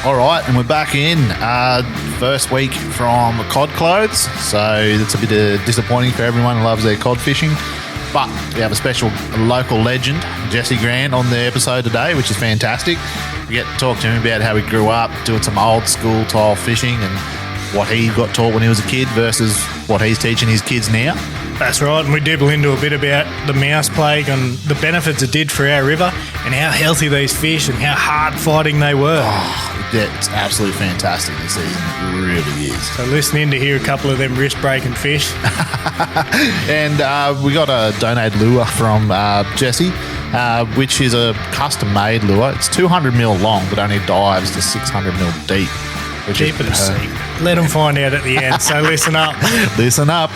All right, and we're back in. First week from cod clothes, so it's a bit disappointing for everyone who loves their cod fishing. But we have a special local legend, Jesse Grant, on the episode today, which is fantastic. We get to talk to him about how he grew up doing some old school style fishing and what he got taught when he was a kid versus what he's teaching his kids now. That's right, and we dibble into a bit about the mouse plague and the benefits it did for our river and how healthy these fish and how hard fighting they were. Oh, it's absolutely fantastic this season. It really is. So listen in to hear a couple of them wrist-breaking fish. And we got a donated lure from Jesse, which is a custom-made lure. It's 200 mil long, but only dives to 600 mil deep. Keep it a secret. Let them find out at the end, so listen up. Listen up.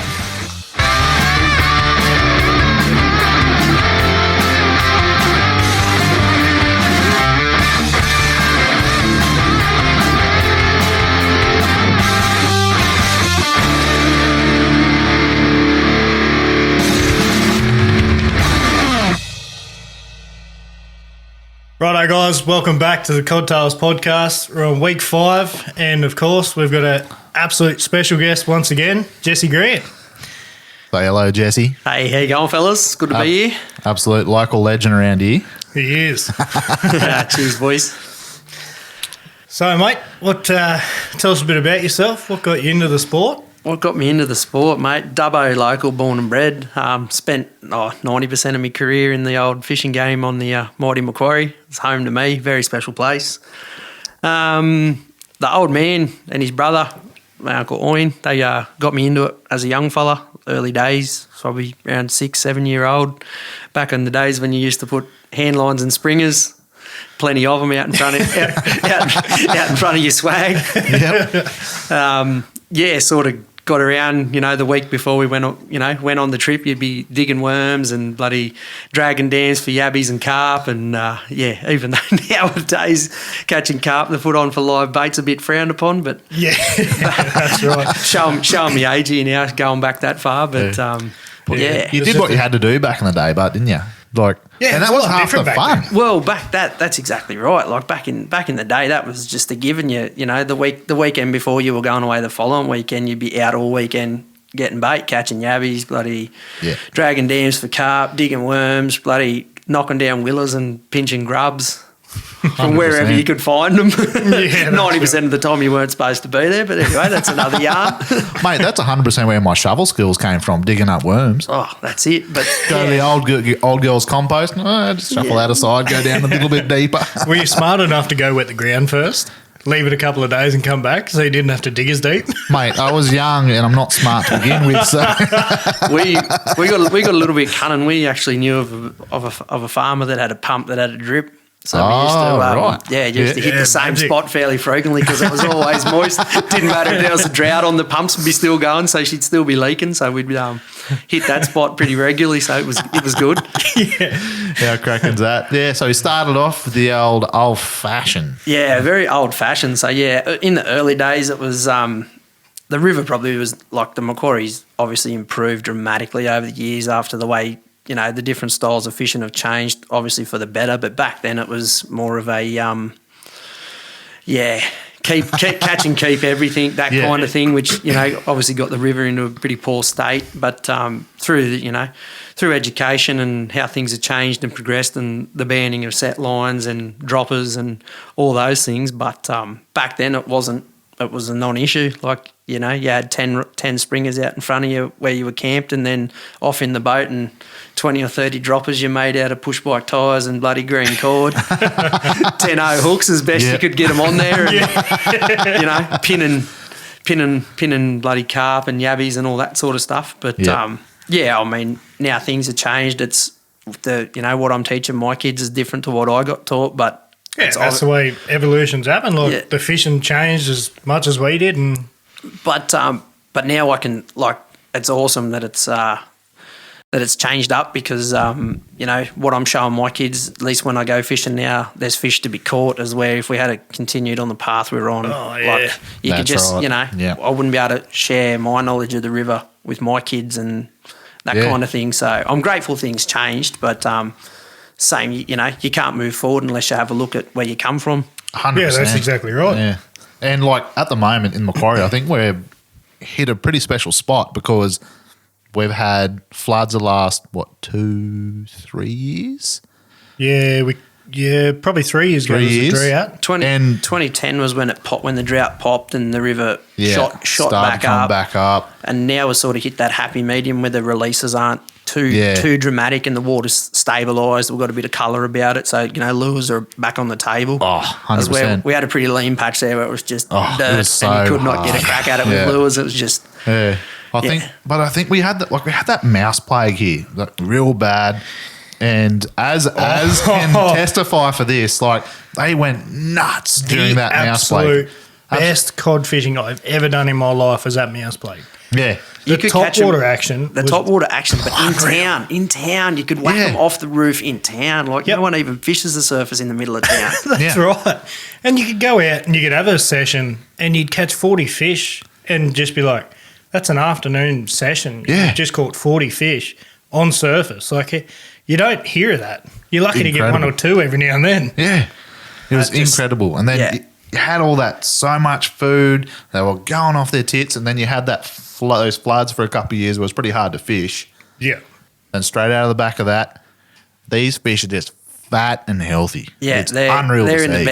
Righto, guys, welcome back to the Codtails podcast. We're on week 5, and of course, we've got an absolute special guest once again, Jesse Grant. Say hello, Jesse. Hey, how you going, fellas? Good to be here. Absolute local legend around here. He is. Cheers, boys. So, mate, tell us a bit about yourself. What got you into the sport? What got me into the sport, mate? Dubbo local, born and bred. Spent 90% of my career in the old fishing game on the mighty Macquarie. It's home to me, very special place. The old man and his brother, my Uncle Owen, they got me into it as a young fella, early days, probably around 6, 7 year old. Back in the days when you used to put hand lines and springers, plenty of them out in front of, out in front of your swag. Yep. Sort of got around, the week before we went on the trip, you'd be digging worms and bloody dragging dams for yabbies and carp. And, even though nowadays catching carp the foot on for live bait's a bit frowned upon, but... Yeah, that's right. Showing me age here now, going back that far, but, You did what you had to do back in the day, but didn't you? And that was half the fun. Well, that's exactly right. Like back in the day, that was just a given. The weekend before you were going away the following weekend, you'd be out all weekend getting bait, catching yabbies, bloody dragging dams for carp, digging worms, bloody knocking down willows and pinching grubs from wherever you could find them. 90% of the time you weren't supposed to be there, but anyway, that's another yarn. Mate, that's 100% where my shovel skills came from, digging up worms. Oh, that's it. But go to the old girl's compost, just shuffle that aside, go down a little bit deeper. Were you smart enough to go wet the ground first? Leave it a couple of days and come back so you didn't have to dig as deep? Mate, I was young and I'm not smart to begin with, so... we got a little bit cunning. We actually knew of a farmer that had a pump that had a drip. So we used to hit the same spot fairly frequently because it was always moist. Didn't matter if there was a drought on, the pumps would be still going, so she'd still be leaking. So we'd hit that spot pretty regularly. So it was good. How cracking's that? Yeah. So we started off with the old fashioned. Yeah, very old fashioned. So in the early days, it was the river probably was like the Macquarie's obviously improved dramatically over the years after the way. The different styles of fishing have changed, obviously for the better. But back then, it was more of a, keep catch and keep everything, that kind of thing. Which obviously got the river into a pretty poor state. But through education and how things have changed and progressed, and the banning of set lines and droppers and all those things. But back then, it was a non-issue. Like you had 10 springers out in front of you where you were camped, and then off in the boat and 20 or 30 droppers you made out of push bike tyres and bloody green cord. 10-0 hooks as best you could get them on there. And, pinning bloody carp and yabbies and all that sort of stuff. But, now things have changed. It's what I'm teaching my kids is different to what I got taught, but that's the way evolution's happened. The fishing changed as much as we did, but now I can it's awesome that it's changed up because what I'm showing my kids, at least when I go fishing now, there's fish to be caught. As where if we had continued on the path we were on, I wouldn't be able to share my knowledge of the river with my kids and that kind of thing. So I'm grateful things changed, but same, you can't move forward unless you have a look at where you come from. 100%. Yeah, that's exactly right. Yeah. And like at the moment in Macquarie, I think we're hit a pretty special spot because we've had floods the last, 2-3 years? Yeah, probably 3 years ago was the drought. 2010 was when the drought popped and the river shot back up. And now we've sort of hit that happy medium where the releases aren't too dramatic and the water's stabilised. We've got a bit of colour about it. So, lures are back on the table. Oh, 100%. We had a pretty lean patch there where it was just dirt it was so and you could not hard. get a crack at it with lures. It was just... Yeah. I think we had that mouse plague here, like real bad. And as can testify for this, like they went nuts during that mouse plague. Best cod fishing I've ever done in my life was that mouse plague. Yeah. The top water action, but in town, you could whack them off the roof in town. Like no one even fishes the surface in the middle of town. That's right. And you could go out and you could have a session and you'd catch 40 fish and just be like, that's an afternoon session. You just caught 40 fish on surface. Like you don't hear that. You're lucky to get 1 or 2 every now and then. Yeah. It was incredible. And then you had all that, so much food. They were going off their tits. And then you had those floods for a couple of years where it was pretty hard to fish. Yeah. And straight out of the back of that, these fish are just fat and healthy. Yeah, it's unreal to see. They're in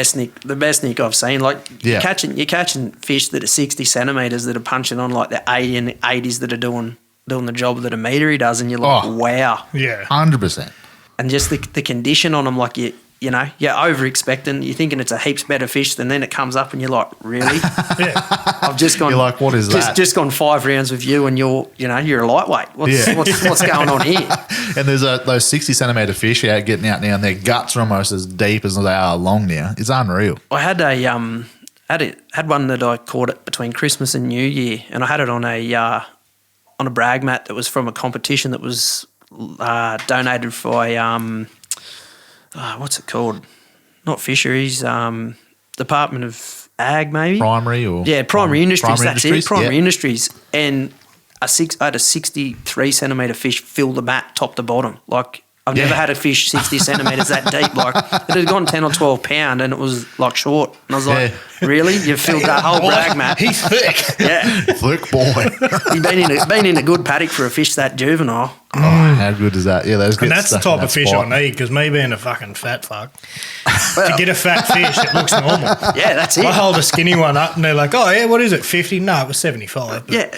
the best nick I've seen. Like you're catching fish that are 60 centimetres that are punching on like the 80 and 80s that are doing the job that a metery does, and you're like, wow. Yeah. 100%. And just the condition on them, like you're over expecting. You're thinking it's a heaps better fish, than then it comes up and you're like, really? I've just gone. You're like, what is that? Just gone 5 rounds with you, and you're a lightweight. What's going on here? And there's those 60 centimetre fish out getting out now, and their guts are almost as deep as they are long now. It's unreal. I had had one that I caught it between Christmas and New Year, and I had it on a brag mat that was from a competition that was donated by what's it called? Not fisheries, Department of Ag, maybe. Primary Industries. Industries, Primary Industries, and I had a 63 centimetre fish fill the mat top to bottom. Like I've never had a fish 60 centimetres that deep. Like it had gone 10 or 12 pound and it was like short. And I was like, really? You filled that whole brag mat? He's thick. Yeah. Thick boy. He's been in a good paddock for a fish that juvenile. Oh, how good is that? Yeah, and that's the type of fish I need, because me being a fucking fat fuck, to get a fat fish, it looks normal. Yeah, that's it. I hold a skinny one up and they're like, oh, yeah, what is it, 50? No, it was 75. Yeah.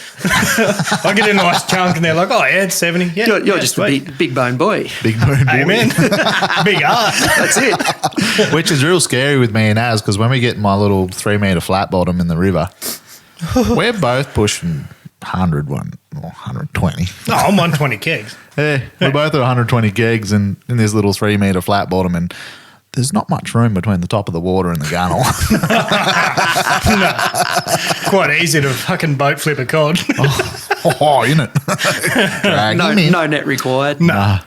I get a nice chunk and they're like, oh, yeah, it's 70. Yeah, you're just sweet. a big bone boy. Big bone boy. Amen. Big heart. That's it. Which is real scary with me and Az, because when we get my little 3 metre flat bottom in the river, we're both pushing 101 or 120. No, I'm 120 kegs. Yeah, we're both at 120 kegs in this little 3 metre flat bottom, and there's not much room between the top of the water and the gunnel. No. Quite easy to fucking boat flip a cod. Isn't it? No net required. No.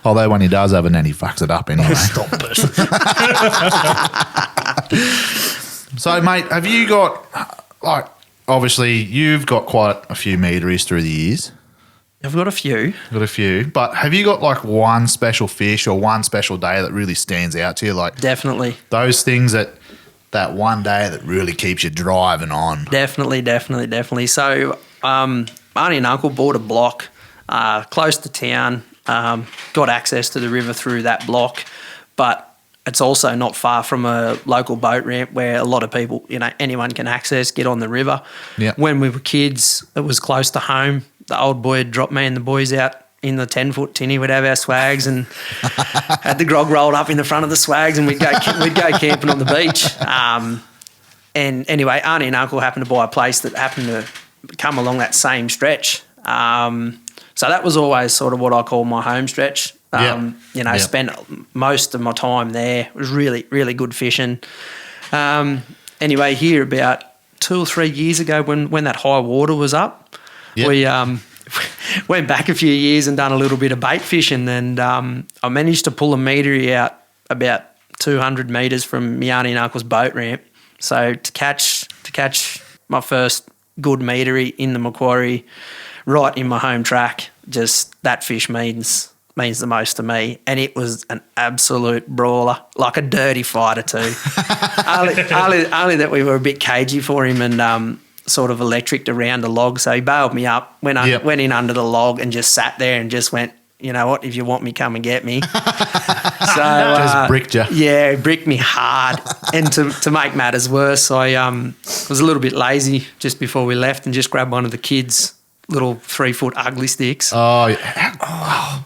Although when he does have a net, he fucks it up anyway. Stop it. So, mate, have you got, like, obviously you've got quite a few meteries through the years. I've got a few. But have you got like one special fish or one special day that really stands out to you? Like Definitely. Those things that one day that really keeps you driving on. Definitely. So, Auntie and Uncle bought a block close to town, got access to the river through that block, but it's also not far from a local boat ramp where a lot of people, anyone can access, get on the river. Yeah. When we were kids, it was close to home. The old boy would drop me and the boys out in the 10-foot tinny. We'd have our swags and had the grog rolled up in the front of the swags, and we'd go camping on the beach. And anyway, Auntie and Uncle happened to buy a place that happened to come along that same stretch. So that was always sort of what I call my home stretch. Spent most of my time there. It was really, really good fishing. Anyway, here about 2 or 3 years ago when that high water was up, we went back a few years and done a little bit of bait fishing, and I managed to pull a metery out about 200 metres from my auntie and uncle's boat ramp. So to catch my first good metery in the Macquarie, right in my home track, just that fish means means the most to me, and it was an absolute brawler, like a dirty fighter too. only that we were a bit cagey for him and sort of electricked around the log, so he bailed me up, went in under the log and just sat there and just went, you know what, if you want me, come and get me. So just bricked you. Yeah, bricked me hard. And to make matters worse, I was a little bit lazy just before we left and just grabbed one of the kids' little 3-foot ugly sticks. Oh,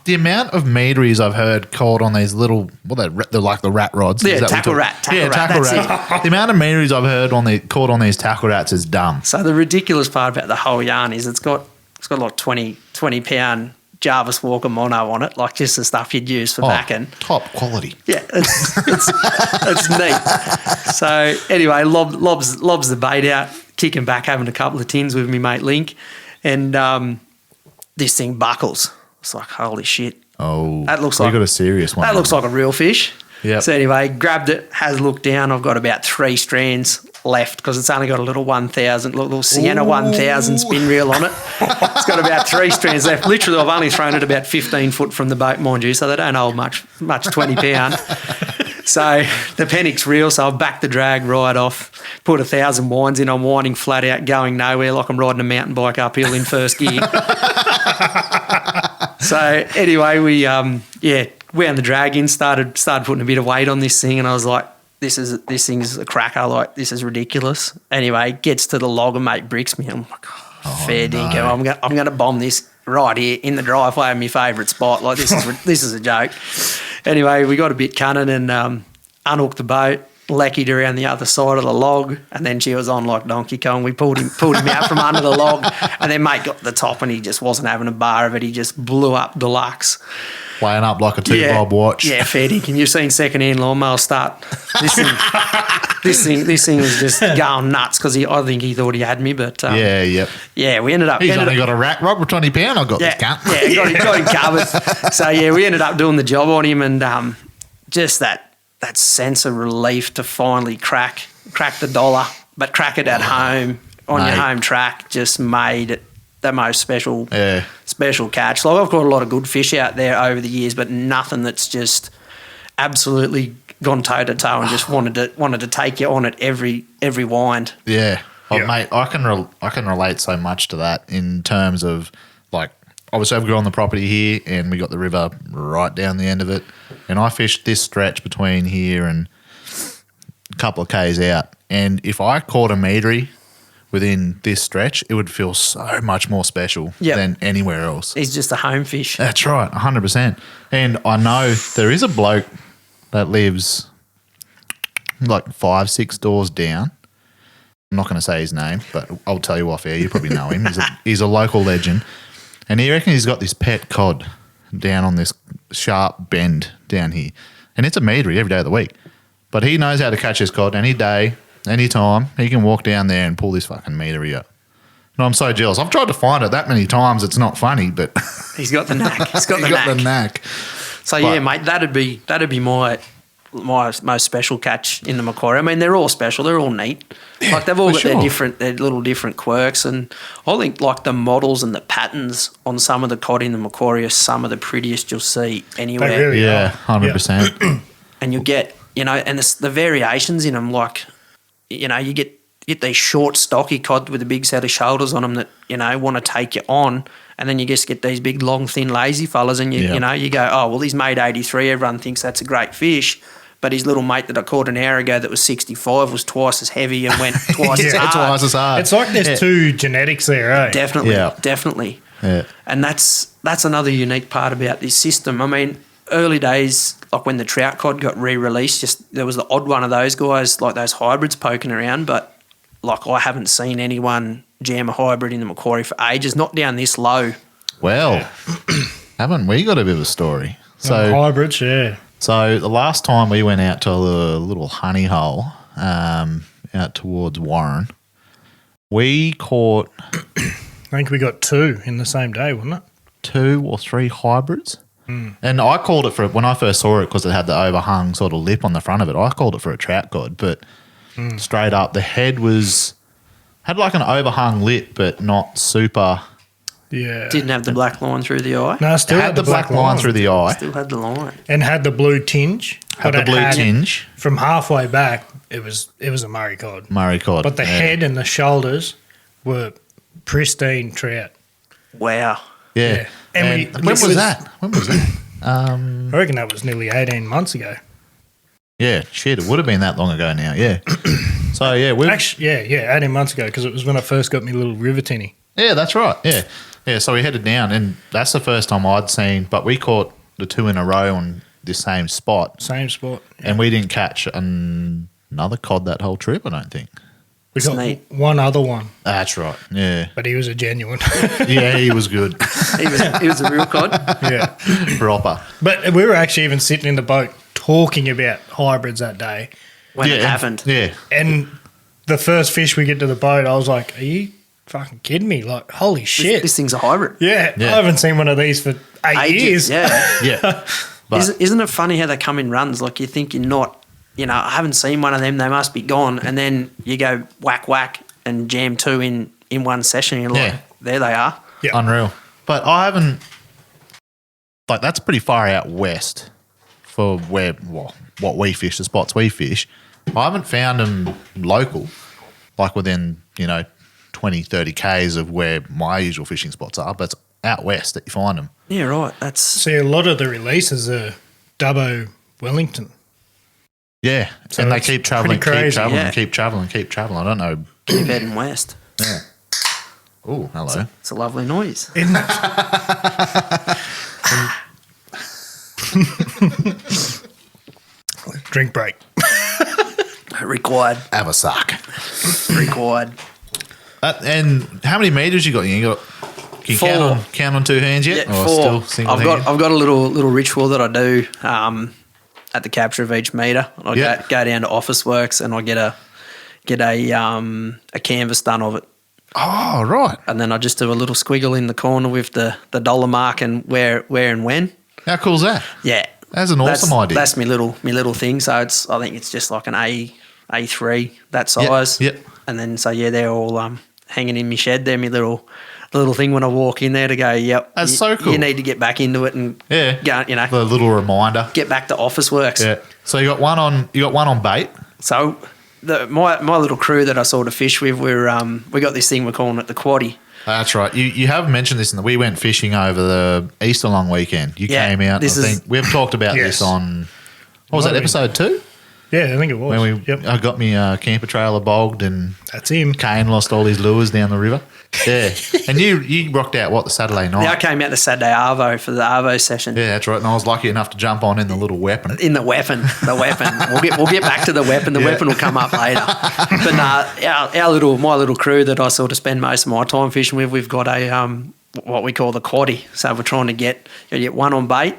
the amount of meaderies I've heard called on these little, they're like the rat rods. Yeah, tackle rat. Tackle rat. The amount of meaderies I've heard called on these tackle rats is dumb. So the ridiculous part about the whole yarn is it's got like 20 pound Jarvis Walker mono on it, like just the stuff you'd use for backing. Top quality. Yeah, it's neat. So anyway, lobs the bait out, kicking back, having a couple of tins with me mate Link, and this thing buckles. It's like, holy shit. Oh, that looks got a serious one. That looks like a real fish. Yeah. So anyway, grabbed it, has a look down. I've got about 3 strands left because it's only got a little 1000, little Sienna 1000 spin reel on it. It's got about 3 strands left. Literally, I've only thrown it about 15 foot from the boat, mind you, so they don't hold much 20 pound. So the panic's real, so I've backed the drag right off, put 1,000 winds in. I'm winding flat out, going nowhere like I'm riding a mountain bike uphill in first gear. So anyway, we wound the drag in, started putting a bit of weight on this thing, and I was like, this thing's a cracker, like this is ridiculous. Anyway, gets to the log and mate bricks me. I'm like, fair dinkum. I'm gonna bomb this right here in the driveway of my favourite spot. Like this is a joke. Anyway, we got a bit cunning and unhooked the boat, leckied around the other side of the log, and then she was on like Donkey Kong. We pulled him out from under the log, and then mate got to the top and he just wasn't having a bar of it. He just blew up deluxe. Weighing up like a 2-bob watch. Yeah, fair dinkum. You've seen second-hand lawnmower start. This thing was just going nuts because I think he thought he had me, but yeah, we ended up. He's only got a rat rod with 20 pound. I've got this cunt. Yeah, got him covered. So yeah, we ended up doing the job on him, and just that sense of relief to finally crack the dollar, but crack it at home on your home track just made it the most special catch. Like I've caught a lot of good fish out there over the years, but nothing that's just absolutely gone toe to toe and just wanted to take you on it every wind. Yeah, mate, I can relate so much to that in terms of like obviously I've grown the property here and we got the river right down the end of it, and I fished this stretch between here and a couple of k's out, and if I caught a meadery within this stretch, it would feel so much more special than anywhere else. He's just a home fish. That's right, 100%. And I know there is a bloke that lives like 5-6 doors down. I'm not going to say his name, but I'll tell you off air. You probably know him. He's a local legend. And he reckons he's got this pet cod down on this sharp bend down here. And it's a meadery every day of the week. But he knows how to catch his cod any day, any time. He can walk down there and pull this fucking meadery up. No, I'm so jealous. I've tried to find it that many times. It's not funny, but he's got the knack. He's got the knack. So yeah, mate, that'd be my most special catch in the Macquarie. I mean, they're all special. They're all neat. Like they've all got their little different quirks, and I think like the models and the patterns on some of the cod in the Macquarie are some of the prettiest you'll see anywhere. They really are. 100%. And you get, and the variations in them, like, you get these short, stocky cod with a big set of shoulders on them that, want to take you on. And then you just get these big, long, thin, lazy fellas, and you go, oh, well, he's made 83. Everyone thinks that's a great fish. But his little mate that I caught an hour ago that was 65 was twice as heavy and went twice as hard. Twice as hard. It's like there's two genetics there, eh? Definitely. Yeah. And that's another unique part about this system. I mean, early days, like when the trout cod got re-released, there was the odd one of those guys, like those hybrids poking around, but like I haven't seen anyone jam a hybrid in the Macquarie for ages, not down this low. Well, haven't we got a bit of a story? So hybrids, yeah. So the last time we went out to a little honey hole out towards Warren, we caught... I think we got 2 in the same day, wasn't it? 2 or 3 hybrids. And I called it for, when I first saw it, because it had the overhung sort of lip on the front of it, I called it for a trout cod, but straight up the head had like an overhung lip, but not super Yeah. Didn't have the black line through the eye. No, still had the black line through the eye. Still had the line. And had the blue tinge. Had but the it blue tinge. From halfway back, it was a Murray cod. Murray cod. But the head and the shoulders were pristine trout. Wow. Yeah. And when was that? When was that? I reckon that was nearly 18 months ago. Yeah, shit, it would have been that long ago now, yeah. So, yeah. Actually, 18 months ago, because it was when I first got my little river tinny. Yeah, that's right, yeah. Yeah, so we headed down, and that's the first time I'd seen, but we caught the 2 in a row on this same spot. Same spot. Yeah. And we didn't catch another cod that whole trip, I don't think. We got one other one. That's right, yeah. But he was a genuine. Yeah, he was good. he was a real cod. Yeah. Proper. But we were actually even sitting in the boat talking about hybrids that day. When it happened. Yeah. And the first fish we get to the boat, I was like, are you fucking kidding me? Like, holy shit. This thing's a hybrid. Yeah. I haven't seen one of these for 8 years. Yeah. Yeah. But Isn't it funny how they come in runs? Like you think you're not, I haven't seen one of them, they must be gone. And then you go whack, whack and jam 2 in one session. You're like, there they are. Yeah. Unreal. But I haven't, like, that's pretty far out west for what we fish, the spots we fish. I haven't found them local, like within, 20, 30 Ks of where my usual fishing spots are, but it's out west that you find them. Yeah, right. That's See, a lot of the releases are Dubbo Wellington. Yeah, So and they it's keep travelling, pretty crazy, keep travelling. I don't know. keep heading west. Yeah. Oh, hello. It's a lovely noise. Isn't it? Drink break. Required. Have a suck. Required. And how many meters you got? Can you 4. count on 2 hands yet? Yeah, Or 4. still single hand? I've got a little ritual that I do at the capture of each meter. I go down to Office Works and I get a canvas done of it. Oh, right. And then I just do a little squiggle in the corner with the dollar mark and where and when. How cool is that? Yeah. That's an awesome idea. That's my little thing. So I think it's just like an A3, that size. Yep. And then they're all hanging in my shed there, my little thing when I walk in there to go, yep. That's so cool. You need to get back into it and go, the little reminder. get back to Office Works. Yeah. So you got one on bait. So my little crew that I sort of fish with, we got this thing we're calling it the quaddie. That's right. You have mentioned this, we went fishing over the Easter long weekend. You came out. We've talked about this on, what was that, episode 2? Yeah, I think it was. When I got me camper trailer bogged and That's him. Kane lost all his lures down the river. Yeah. And you rocked out, the Saturday night? Yeah, I came out the Saturday Arvo for the Arvo session. Yeah, that's right. And I was lucky enough to jump on in the little weapon. In the weapon. We'll get back to the weapon. The weapon will come up later. But my little crew that I sort of spend most of my time fishing with, we've got a what we call the quaddie. So we're trying to get one on bait,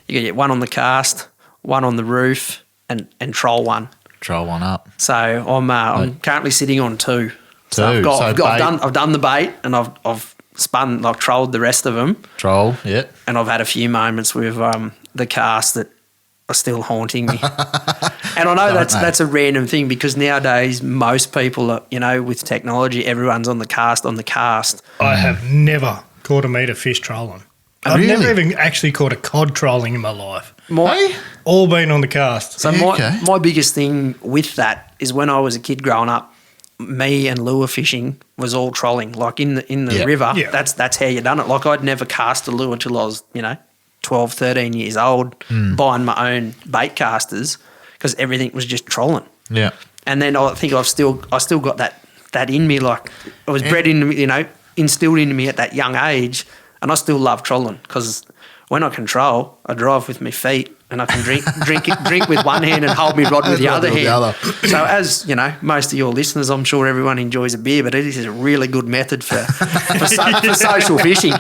you get one on the cast, one on the roof, and troll one. Troll one up. So I'm currently sitting on 2. So I've done the bait and I've spun, like trolled the rest of them. Troll, yeah. And I've had a few moments with the cast that are still haunting me. And I know that's a random thing because nowadays most people are, with technology, everyone's on the cast. I have never caught a meter fish trolling. I've never even actually caught a cod trolling in my life. All been on the cast. So my biggest thing with that is when I was a kid growing up, me and lure fishing was all trolling, like in the river. Yeah. That's how you done it. Like I'd never cast a lure till I was 12, 13 years old, buying my own bait casters because everything was just trolling. Yeah. And then I think I still got that in me. Like it was bred into me, instilled into me at that young age, and I still love trolling because when I control, I drive with my feet. And I can drink with one hand and hold my rod with the other hand. So as, most of your listeners, I'm sure everyone enjoys a beer, but it is a really good method for social fishing.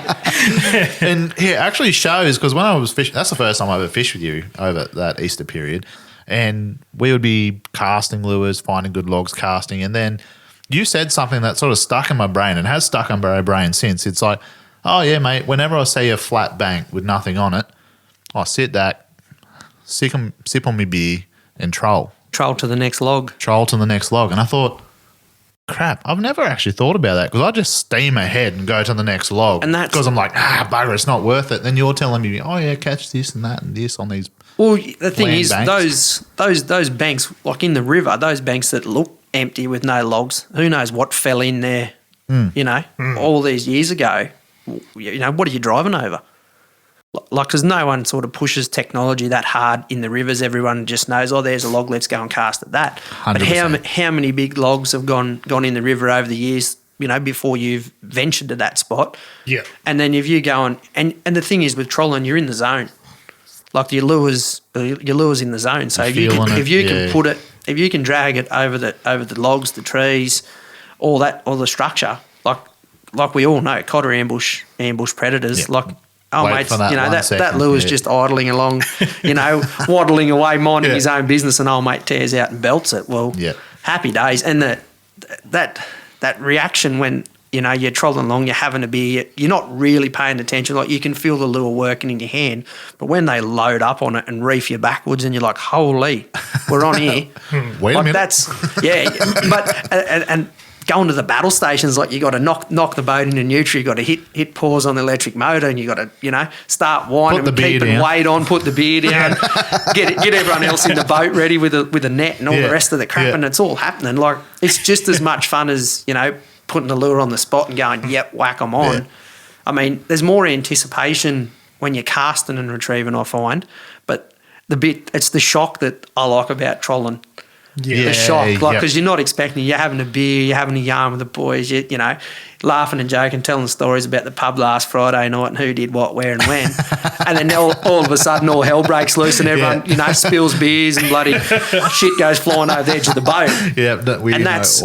And it actually shows because when I was fishing, that's the first time I ever fished with you over that Easter period. And we would be casting lures, finding good logs, casting. And then you said something that sort of stuck in my brain and has stuck in my brain since. It's like, oh, yeah, mate, whenever I see a flat bank with nothing on it, I sit back, sip on my beer and troll. Troll to the next log. And I thought, crap, I've never actually thought about that because I just steam ahead and go to the next log. And that's because I'm like, bugger, it's not worth it. Then you're telling me, oh, yeah, catch this and that and this on these. Well, the thing is, banks. those banks, like in the river, those banks that look empty with no logs, who knows what fell in there, all these years ago. What are you driving over? Like, because no one sort of pushes technology that hard in the rivers. Everyone just knows, oh, there's a log, let's go and cast at that. 100%. But how many big logs have gone in the river over the years, before you've ventured to that spot? Yeah. And then if you go on, and the thing is with trolling, you're in the zone. Like your lure's in the zone. So if you can drag it over the logs, the trees, all the structure, like we all know, cod are ambush predators. Yep. Like, oh mate, that lure's just idling along, waddling away, minding his own business, and old mate tears out and belts it. Well, happy days. And that reaction when you're trolling along, you're having a beer, you're not really paying attention. Like, you can feel the lure working in your hand, but when they load up on it and reef you backwards, and you're like, holy, we're on here. Wait a minute. That's but and going to the battle stations, like, you got to knock the boat into neutral, you got to hit pause on the electric motor, and you got to start winding, keeping weight on, put the beer down, get everyone else in the boat ready with a net and all the rest of the crap, and it's all happening. Like, it's just as much fun as putting the lure on the spot and going, yep, whack 'em on. Yeah. I mean, there's more anticipation when you're casting and retrieving, I find, but it's the shock that I like about trolling. Yeah, the shock, because you're not expecting, you're having a beer, you're having a yarn with the boys, you laughing and joking, telling stories about the pub last Friday night and who did what, where and when. And then all of a sudden all hell breaks loose and everyone, spills beers and bloody shit goes flying over the edge of the boat. Yeah, that's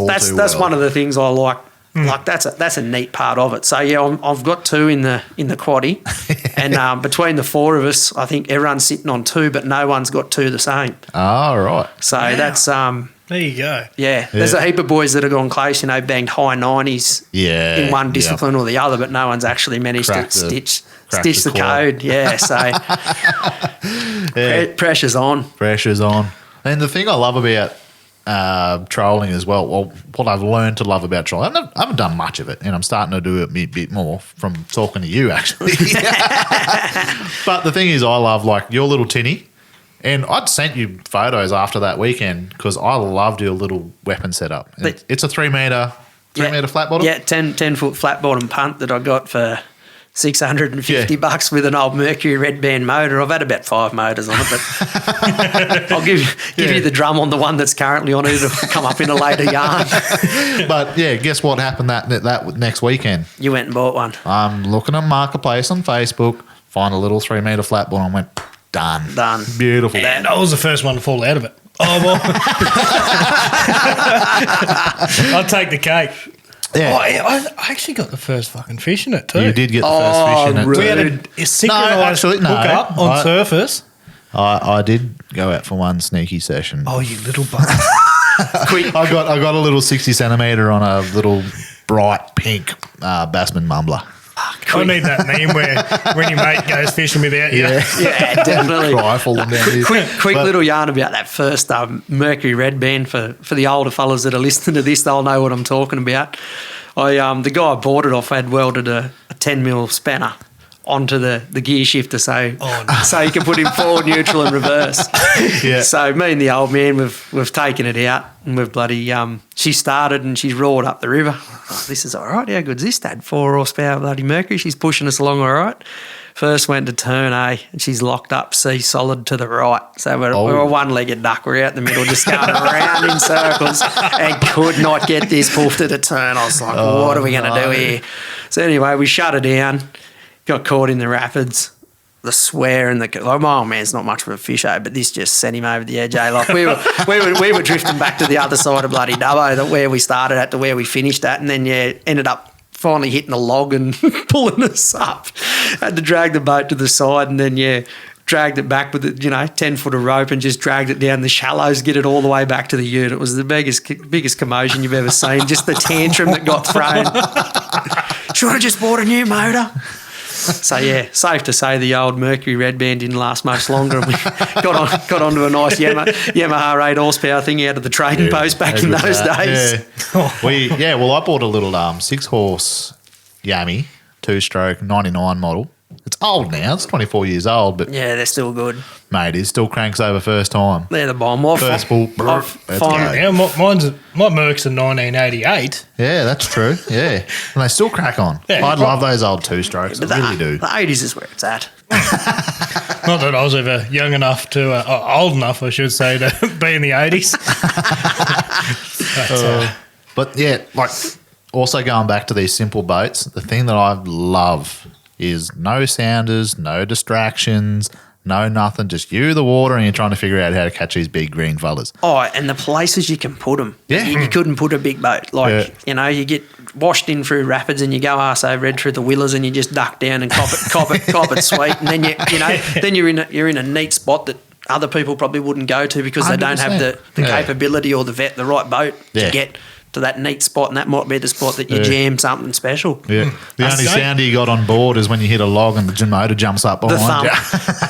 one of the things I like. Like, that's a neat part of it. So I've got 2 in the quaddie, and between the 4 of us, I think everyone's sitting on 2, but no one's got 2 the same. Oh, right. So that's there you go. Yeah, there's a heap of boys that have gone close, banged high 90s in one discipline or the other, but no one's actually managed to stitch the code. Yeah, so pressure's on. Pressure's on. And the thing I love about trolling as well, what I've learned to love about trolling, I haven't done much of it, and I'm starting to do a bit more from talking to you, actually. But the thing is, I love, like, your little tinny, and I'd sent you photos after that weekend because I loved your little weapon setup. It's a 3 metre flat bottom? Yeah, 10-foot flat bottom punt that I got for $650 with an old Mercury red band motor. I've had about 5 motors on it, but I'll give you the drum on the one that's currently on it. It'll come up in a later yarn. But guess what happened that next weekend? You went and bought one. I'm looking at Marketplace on Facebook, find a little 3 metre flat bottom, and went, done. Beautiful. And I was the first one to fall out of it. Oh, well. I'll take the cake. Yeah. I actually got the first fucking fish in it too. You did get the first fish in it too. We had a synchronised hook up on surface. I did go out for one sneaky session. Oh, you little bugger. I got a little 60 centimetre on a little bright pink Bassman mumbler. I need that meme where when your mate goes fishing without you. Yeah, definitely. Rifle them down quick little yarn about that first Mercury red band for the older fellas that are listening to this. They'll know what I'm talking about. The guy I bought it off had welded a 10mm spanner onto the gear shifter so you can put him forward, neutral and reverse. Yeah. So me and the old man, we've taken it out and we've bloody she started and she's roared up the river. Oh, this is all right. How good's this, Dad? 4 horsepower bloody Mercury. She's pushing us along all right. First went to turn A and she's locked up C solid to the right. So we're a one-legged duck. We're out the middle just going around in circles and could not get this poofed at a turn. I was like, what are we going to do here? So anyway, we shut her down. Got caught in the rapids, the swear and my old man's not much of a fisher, but this just sent him over the edge. Like we were drifting back to the other side of bloody Dubbo, where we started at to where we finished at, and then ended up finally hitting a log and pulling us up. Had to drag the boat to the side, and then dragged it back with 10 foot of rope and just dragged it down the shallows, get it all the way back to the ute. It was the biggest commotion you've ever seen. Just the tantrum that got thrown. Should have just bought a new motor. So yeah, safe to say the old Mercury Red Band didn't last much longer. And we got onto a nice Yamaha 8 horsepower thing out of the trading post back in those days. Yeah. Well, I bought a little 6-horse Yami 2-stroke 99 model. It's old now. It's 24 years old, but yeah, they're still good, mate. It still cranks over first time. They're the bomb. First bull. My Merc's a 1988. Yeah, that's true. Yeah, and they still crack on. Yeah, I love those old 2-strokes. I really do. The 80s is where it's at. Not that I was ever young enough to, old enough, I should say, to be in the 80s. But yeah, like also going back to these simple boats, the thing that I love is no sounders, no distractions, no nothing, just you, the water, and you're trying to figure out how to catch these big green fellas. Oh, and the places you can put them. Yeah. You couldn't put a big boat. Like, you get washed in through rapids and you go arse over red through the Willas and you just duck down and cop it sweet. And then then you're in a neat spot that other people probably wouldn't go to because they don't have the capability or the right boat to get to that neat spot, and that might be the spot that you jam something special. Yeah. The only sounder you got on board is when you hit a log and the motor jumps up behind you.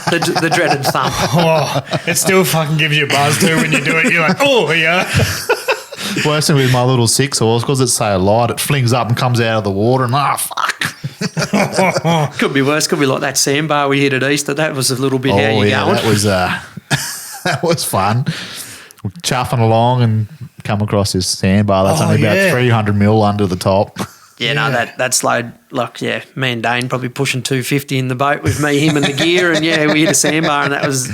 The dreaded thump. Oh, it still fucking gives you a buzz too when you do it. You're like, oh, yeah. Worse than with my little 6-horse, because it's so light, it flings up and comes out of the water and, fuck. Could be worse. Could be like that sandbar we hit at Easter. That was a little bit how you going. That was fun. Chuffing along and come across this sandbar that's only about 300 mil under the top. That slowed. Like, me and Dane probably pushing 250 in the boat with me, him, and the gear, and we hit a sandbar, and that was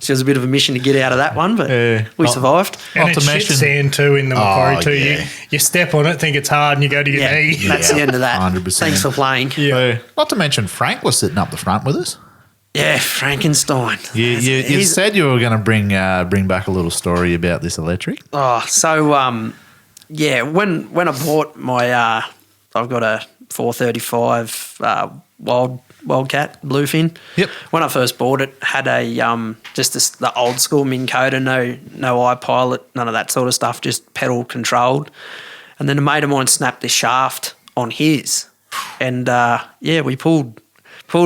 It was a bit of a mission to get out of that one, but we survived. And it's shit sand too in the Macquarie too. Yeah. You step on it, think it's hard, and you go to your knee. That's the end of that. 100%. Thanks for playing. Yeah. Not to mention Frank was sitting up the front with us. Yeah, Frankenstein. You said you were going to bring back a little story about this electric. Oh, so when I bought my, I've got a 435 Wildcat Bluefin. Yep. When I first bought it, had a the old school Minn Kota, no iPilot, none of that sort of stuff, just pedal controlled. And then a mate of mine snapped this shaft on his, and we pulled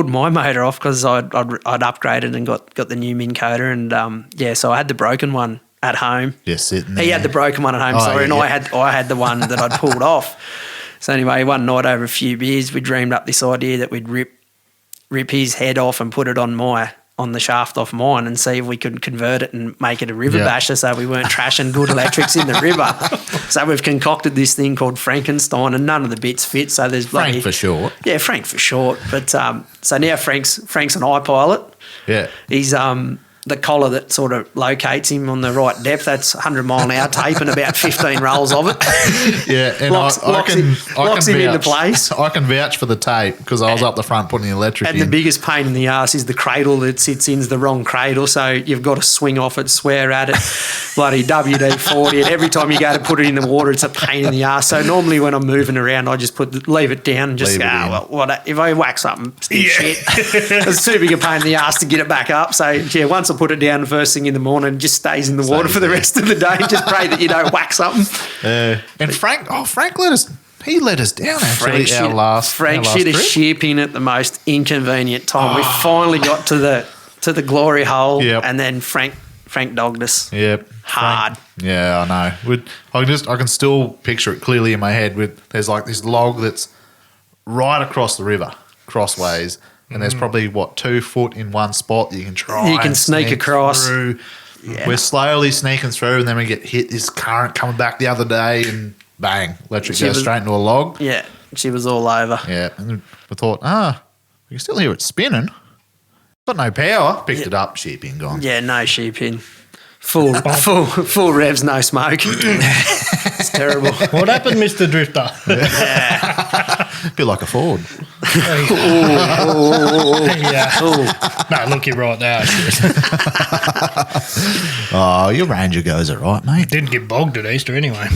my motor off because I'd upgraded and got the new Minn Kota, and so I had the broken one at home. Yeah, sitting there. He had the broken one at home, and I had the one that I'd pulled off. So anyway, one night over a few beers, we dreamed up this idea that we'd rip his head off and put it on the shaft off mine and see if we could convert it and make it a river basher so we weren't trashing good electrics in the river. So we've concocted this thing called Frankenstein, and none of the bits fit. So there's Frank for short. Yeah, Frank for short. But so now Frank's an iPilot. Yeah. He's the collar that sort of locates him on the right depth. That's 100 mile an hour tape and about 15 rolls of it. Yeah, and locks him into place. I can vouch for the tape because I was up the front putting the electric in. And the biggest pain in the arse is the cradle that sits in's the wrong cradle, so you've got to swing off it, swear at it, bloody WD-40, and every time you go to put it in the water, it's a pain in the arse. So normally when I'm moving around, I just leave it down and just if I whack something, shit. It's too big a pain in the arse to get it back up. So once I put it down first thing in the morning, it just stays in the water for the rest of the day. Just pray that you don't whack something. And Frank let us down actually. Frank shit a ship in at the most inconvenient time. We finally got to the glory hole, and then Frank dogged us. Yep. Hard. Yeah, I know. I can still picture it clearly in my head. There's like this log that's right across the river, crossways. And there's probably 2 foot in one spot that you can try. You can sneak across. Through. Yeah. We're slowly sneaking through, and then we get hit this current coming back the other day, and bang, electric goes straight into a log. Yeah, she was all over. Yeah, and we thought, we can still hear it spinning. Got no power. Picked it up, sheep in gone. Yeah, no sheep in. Full revs, no smoke. It's terrible. What happened, Mr. Drifter? Yeah. Bit like a Ford. No, look, you're right now. Your Ranger goes all right, mate. Didn't get bogged at Easter anyway.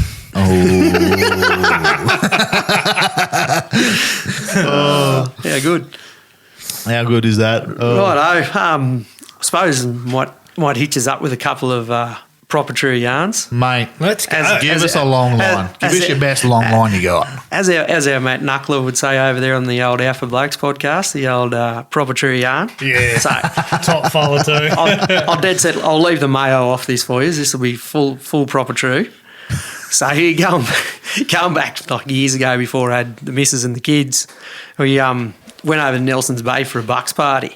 Yeah, good. How good is that? Righto. I suppose might hitch us up with a couple of proprietary yarns. Mate, let's go. Give us a long line. Give us your best long line you got. As our mate Knuckler would say over there on the old Alpha Blokes podcast, the old proprietary yarn. Yeah. So, top fella too. I'll dead set. I'll leave the mayo off this for you. This will be full proprietary. So here going back like years ago before I had the missus and the kids, we went over to Nelson's Bay for a bucks party.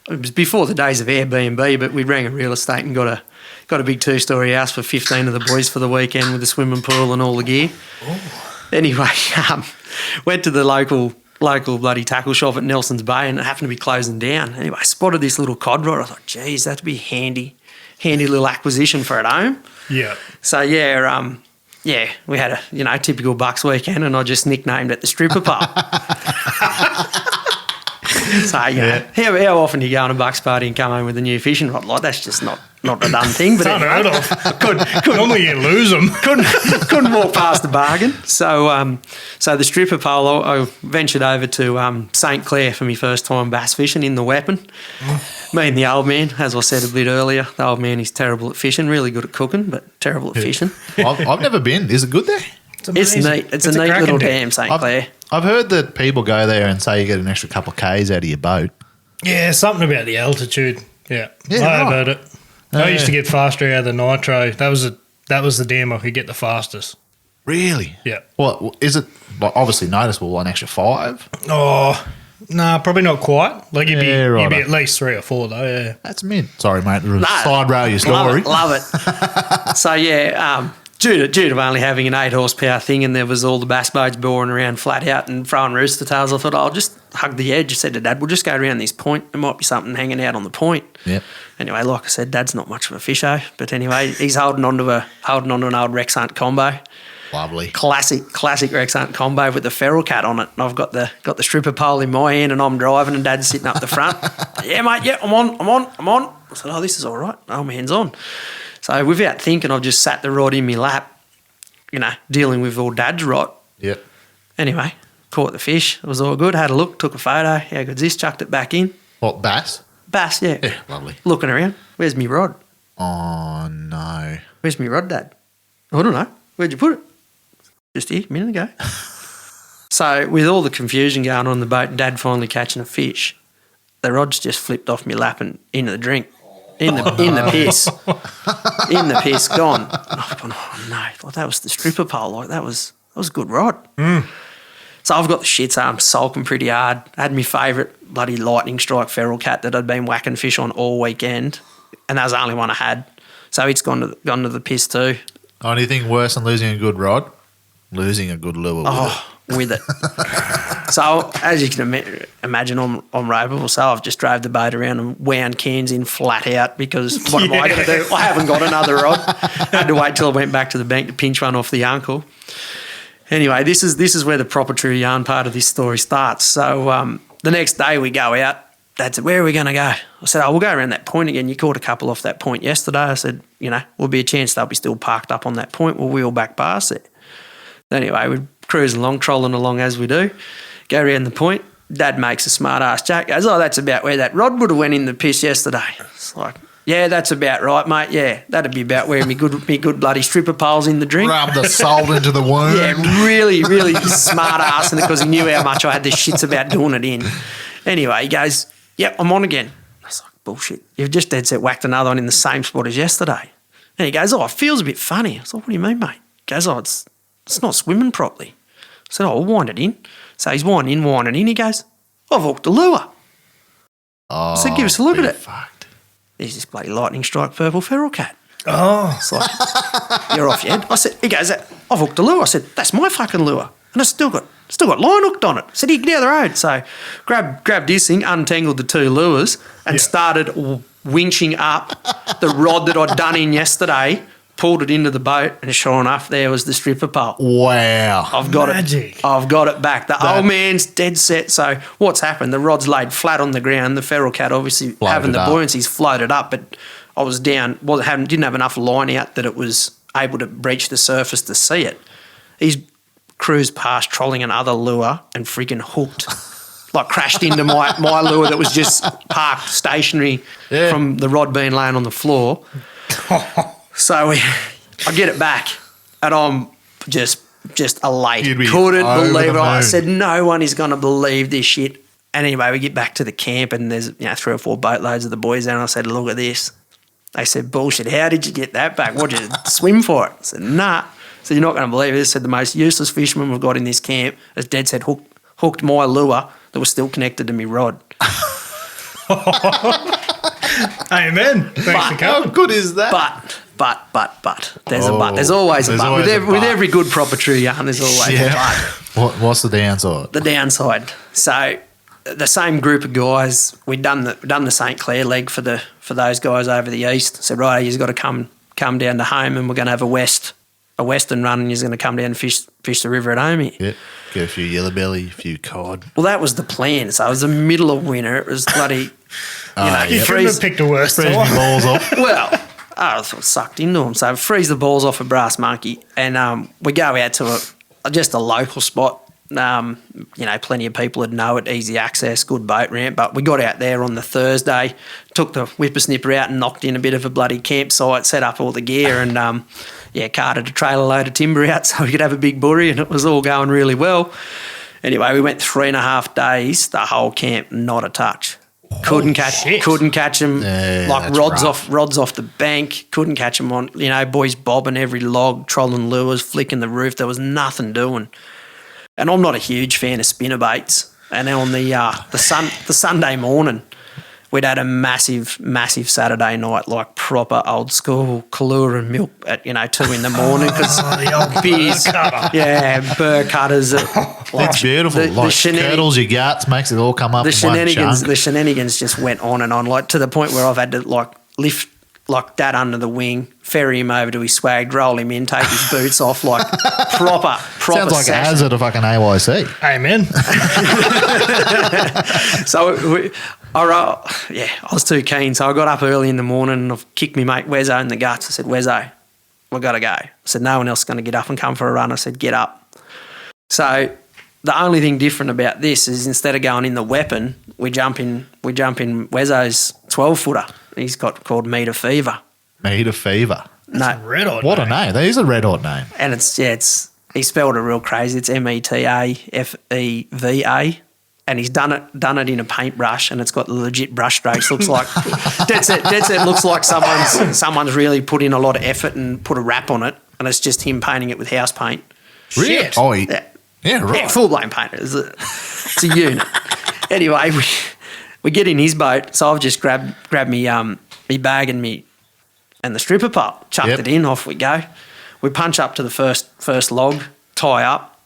It was before the days of Airbnb, but we rang a real estate and got a big 2-story house for 15 of the boys for the weekend with a swimming pool and all the gear. Ooh. Anyway, went to the local bloody tackle shop at Nelson's Bay, and it happened to be closing down. Anyway, I spotted this little cod rod. I thought, geez, that'd be handy little acquisition for at home. Yeah. So we had a typical bucks weekend, and I just nicknamed it the stripper pole. So, how often do you go on a bucks party and come home with a new fishing rod? Like, that's just not a done thing. But it's unheard of. Normally you lose them. Couldn't walk past the bargain. So the stripper pole, I ventured over to St. Clair for my first time bass fishing in the Weapon. Me and the old man, as I said a bit earlier, the old man is terrible at fishing, really good at cooking, but terrible at fishing. I've never been. Is it good there? It's neat. It's a neat little dam, St. Clair. I've heard that people go there and say you get an extra couple of Ks out of your boat. Yeah, something about the altitude. Yeah, I have heard it. I used to get faster out of the nitro. That was the dam I could get the fastest. Really? Yeah. Well, is it obviously noticeable an extra 5? Oh, no, probably not quite. Like you'd be at least 3 or 4 though. Yeah, that's mint. Sorry, mate. Side rail your story. Love it. So Due to only having an 8 horsepower thing, and there was all the bass boats boring around flat out and throwing rooster tails, I thought I'll just hug the edge. I said to Dad, we'll just go around this point. There might be something hanging out on the point. Yep. Anyway, like I said, Dad's not much of a fisho, but anyway, he's holding on to an old Rex Hunt combo. Lovely. Classic Rex Hunt combo with the feral cat on it. And I've got the stripper pole in my hand, and I'm driving, and Dad's sitting up the front. Yeah, mate. Yeah, I'm on. I said, oh, this is all right. Oh, my hand's on. So without thinking, I've just sat the rod in my lap, dealing with all Dad's rot. Yep. Anyway, caught the fish. It was all good. Had a look, took a photo. How good's this? Chucked it back in. What, bass? Bass, yeah. Yeah, lovely. Looking around. Where's me rod? Oh, no. Where's me rod, Dad? I don't know. Where'd you put it? Just here, a minute ago. So with all the confusion going on the boat and Dad finally catching a fish, the rod's just flipped off me lap and into the drink. In the piss. In the piss, gone. And I've gone, oh no, like, that was the stripper pole. Like, that was a good rod. So I've got the shits. I'm sulking pretty hard. I had my favourite bloody lightning strike feral cat that I'd been whacking fish on all weekend, and that was the only one I had. So it's gone to the piss too. Oh, anything worse than losing a good rod? Losing a good lure with it. So as you can imagine, I'm ropeable, so I've just drove the boat around and wound cans in flat out because what am I going to do? I haven't got another rod. Had to wait till I went back to the bank to pinch one off the uncle. Anyway, this is where the proprietary yarn part of this story starts. So the next day we go out. Dad said, where are we going to go? I said, we'll go around that point again. You caught a couple off that point yesterday. I said, will be a chance they'll be still parked up on that point. We'll wheel back past it. Anyway, we cruise along, trolling along as we do. Go around the point. Dad makes a smart ass joke. Goes, that's about where that rod would have went in the piss yesterday. It's like, yeah, that's about right, mate. Yeah, that'd be about where me good bloody stripper pole's in the drink. Rub the salt into the wound. Yeah, really, really smart ass, and because he knew how much I had the shits about doing it in. Anyway, he goes, yep, I'm on again. I was like, bullshit. You've just dead set whacked another one in the same spot as yesterday. And he goes, it feels a bit funny. I was like, what do you mean, mate? He goes, it's not swimming properly. I said, I'll wind it in. So he's winding in. He goes, I've hooked a lure. I said, give us a look at it. Fucked. There's this bloody lightning strike purple feral cat. Oh. It's like, you're off your head. He goes, I've hooked a lure. I said, that's my fucking lure. And I still got line hooked on it. I said, you get down the road. So grabbed this thing, untangled the 2 lures and started winching up the rod that I'd done in yesterday, pulled it into the boat, and sure enough, there was the stripper pole. Wow. I've got it back. The old man's dead set. So what's happened? The rod's laid flat on the ground. The feral cat, obviously having the buoyancy's floated up, but I was down, didn't have enough line out that it was able to breach the surface to see it. He's cruised past trolling another lure and freaking hooked. Like crashed into my lure that was just parked stationary from the rod being laying on the floor. So I get it back, and I'm just elate. Couldn't believe it. I said, no one is going to believe this shit. And anyway, we get back to the camp, and there's 3 or 4 boatloads of the boys there, and I said, look at this. They said, bullshit, how did you get that back? What, did you swim for it? I said, nah. So you're not going to believe it. I said, the most useless fisherman we've got in this camp, as Dad said, hooked my lure that was still connected to me rod. Amen. Thanks for coming. How good is that? But. There's a but. There's always a but. With every good proper true yarn, there's always a but. What's the downside? The downside. So the same group of guys, we'd done the St Clair leg for those guys over the east. Said, right, you've got to come down to home, and we're going to have a western run, and you're going to come down and fish the river at home here. Yep. Get a few yellow belly, a few cod. Well, that was the plan. So it was the middle of winter. It was bloody, you couldn't have picked a worse freeze my balls off. Well, I was sucked into them. So freeze the balls off a brass monkey, and we go out to just a local spot. Plenty of people would know it, easy access, good boat ramp. But we got out there on the Thursday, took the whippersnipper out and knocked in a bit of a bloody campsite, set up all the gear, and carted a trailer load of timber out so we could have a big burry, and it was all going really well. Anyway, we went 3.5 days, the whole camp, not a touch. Couldn't catch them. Rods off the bank. Couldn't catch them on. Boys bobbing every log, trolling lures, flicking the roof. There was nothing doing. And I'm not a huge fan of spinnerbaits. And then on the Sunday morning, we'd had a massive Saturday night, like proper old school Kahlua and milk at 2 in the morning because beers, burr cutters. It's beautiful. Curdles your guts, makes it all come up. The shenanigans just went on and on, like to the point where I've had to lift Dad under the wing, ferry him over to his swag, roll him in, take his boots off, like proper. Sounds like a hazard of fucking AYC. Amen. So I was too keen. So I got up early in the morning and I've kicked my mate Wezzo in the guts. I said, Wezzo, we've got to go. I said, no one else is going to get up and come for a run. I said, get up. So the only thing different about this is instead of going in the weapon, we jump in Wezzo's 12-footer. He's got called Meter Fever. Meter Fever. That's a red hot What name. a name. That is a red hot name. And he spelled it real crazy. It's METAFEVA. And he's done it in a paintbrush, and it's got the legit brush strokes. Looks like dead set looks like someone's really put in a lot of effort and put a wrap on it, and it's just him painting it with house paint. Really? Shit. Oh, yeah, right. Yeah, full blown painter. It's a unit. Anyway, we get in his boat, so I've just grabbed me bag and the stripper pole, chucked it in, off we go. We punch up to the first log, tie up,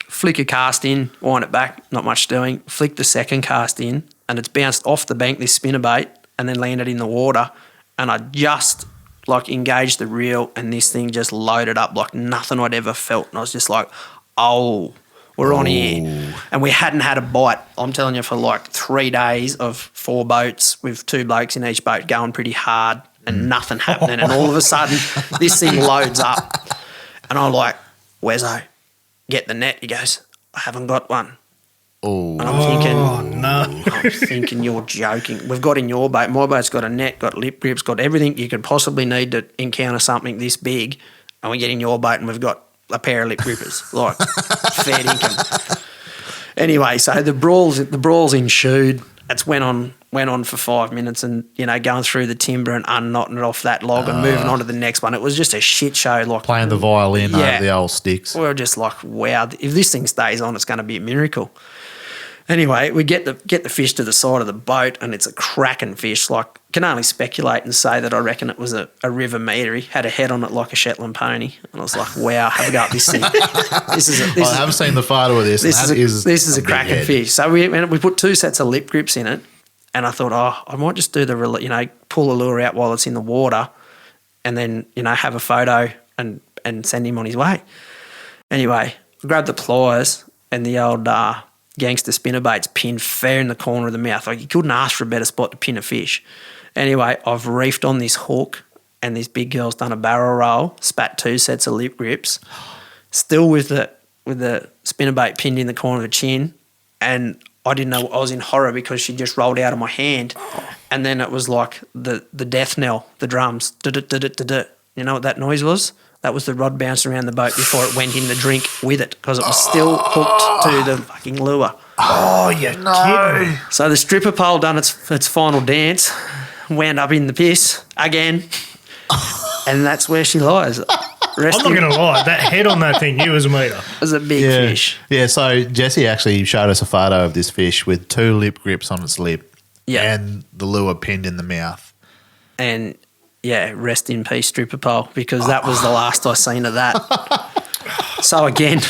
flick a cast in, wind it back, not much doing. Flick the second cast in, and it's bounced off the bank, this spinnerbait, and then landed in the water. And I just engaged the reel, and this thing just loaded up like nothing I'd ever felt. And I was just like, oh, we're on here. And we hadn't had a bite, I'm telling you, for 3 days of 4 boats with 2 blokes in each boat going pretty hard and nothing happening. And all of a sudden, this thing loads up. And I'm like, Wezzo, get the net. He goes, I haven't got one. Oh. And I'm thinking, you're joking. We've got in your boat. My boat's got a net, got lip grips, got everything you could possibly need to encounter something this big. And we get in your boat and we've got a pair of lip grippers, fair income. Anyway, so the brawl's ensued. It's went on for 5 minutes, and going through the timber and unknotting it off that log and moving on to the next one. It was just a shit show. Playing the violin over the old sticks. We were just like, wow, if this thing stays on, it's going to be a miracle. Anyway, we get the fish to the side of the boat, and it's a cracking fish. Can only speculate and say that I reckon it was a river meter. He had a head on it like a Shetland pony, and I was like, wow, have a go at this thing. I haven't seen the photo of this. This is a cracking fish. So we put 2 sets of lip grips in it, and I thought, I might just do pull the lure out while it's in the water, and then have a photo and send him on his way. Anyway, I grabbed the pliers and the old gangster spinnerbait's pinned fair in the corner of the mouth. You couldn't ask for a better spot to pin a fish. Anyway, I've reefed on this hook, and this big girl's done a barrel roll, spat 2 sets of lip grips, still with the spinnerbait pinned in the corner of the chin, and I didn't know. I was in horror because she just rolled out of my hand, and then it was like the death knell, the drums. Du-du-du-du-du-du. You know what that noise was? That was the rod bouncing around the boat before it went in the drink with it because it was still hooked to the fucking lure. Oh, you're kidding. So the stripper pole done its final dance, wound up in the piss again, and that's where she lies. I'm not going to lie, that head on that thing, you was a metre. It was a big fish. Yeah, so Jesse actually showed us a photo of this fish with 2 lip grips on its lip and the lure pinned in the mouth. And, yeah, rest in peace, stripper pole, because that was the last I seen of that. So, again,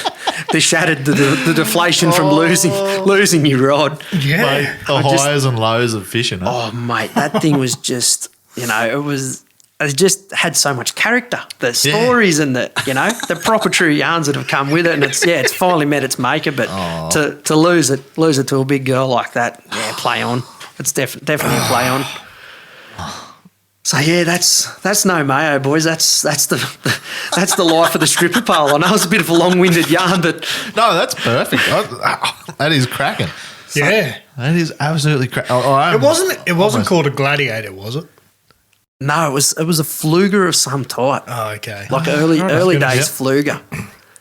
the deflation from losing your rod. Yeah. Mate, the highs and lows of fishing. Huh? Oh, mate, that thing was just, it just had so much character. The stories and the proper true yarns that have come with it, and it's finally met its maker. But to lose it to a big girl like that, play on. It's definitely a play on. So that's no mayo, boys. That's the life of the stripper pole. I know it's a bit of a long-winded yarn, but no, that's perfect. That is cracking. Yeah, that is absolutely cracking. It wasn't called a gladiator, was it? No, it was a fluger of some type. Oh, okay. Like early days fluger.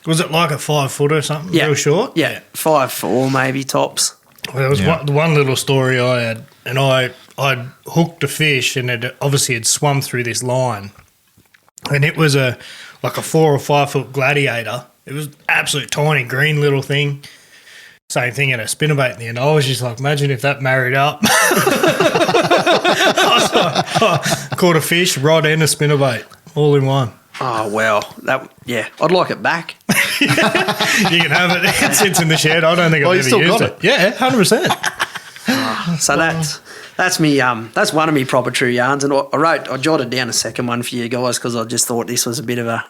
Was it like a 5 foot or something? Yeah. Real short? Yeah, 5'4" maybe tops. Well, there was one little story I had, and I'd hooked a fish, and it obviously had swum through this line, and it was like a 4 or 5 foot gladiator. It was absolute tiny green little thing. Same thing, and a spinnerbait in the end. I was just like, imagine if that married up. I was like, caught a fish, rod and a spinnerbait, all in one. Oh, well, I'd like it back. You can have it. It sits in the shed. I don't think I've ever used it. Yeah, 100%. So that's me. That's one of me proper true yarns, and I jotted down a second one for you guys because I just thought this was a bit of a,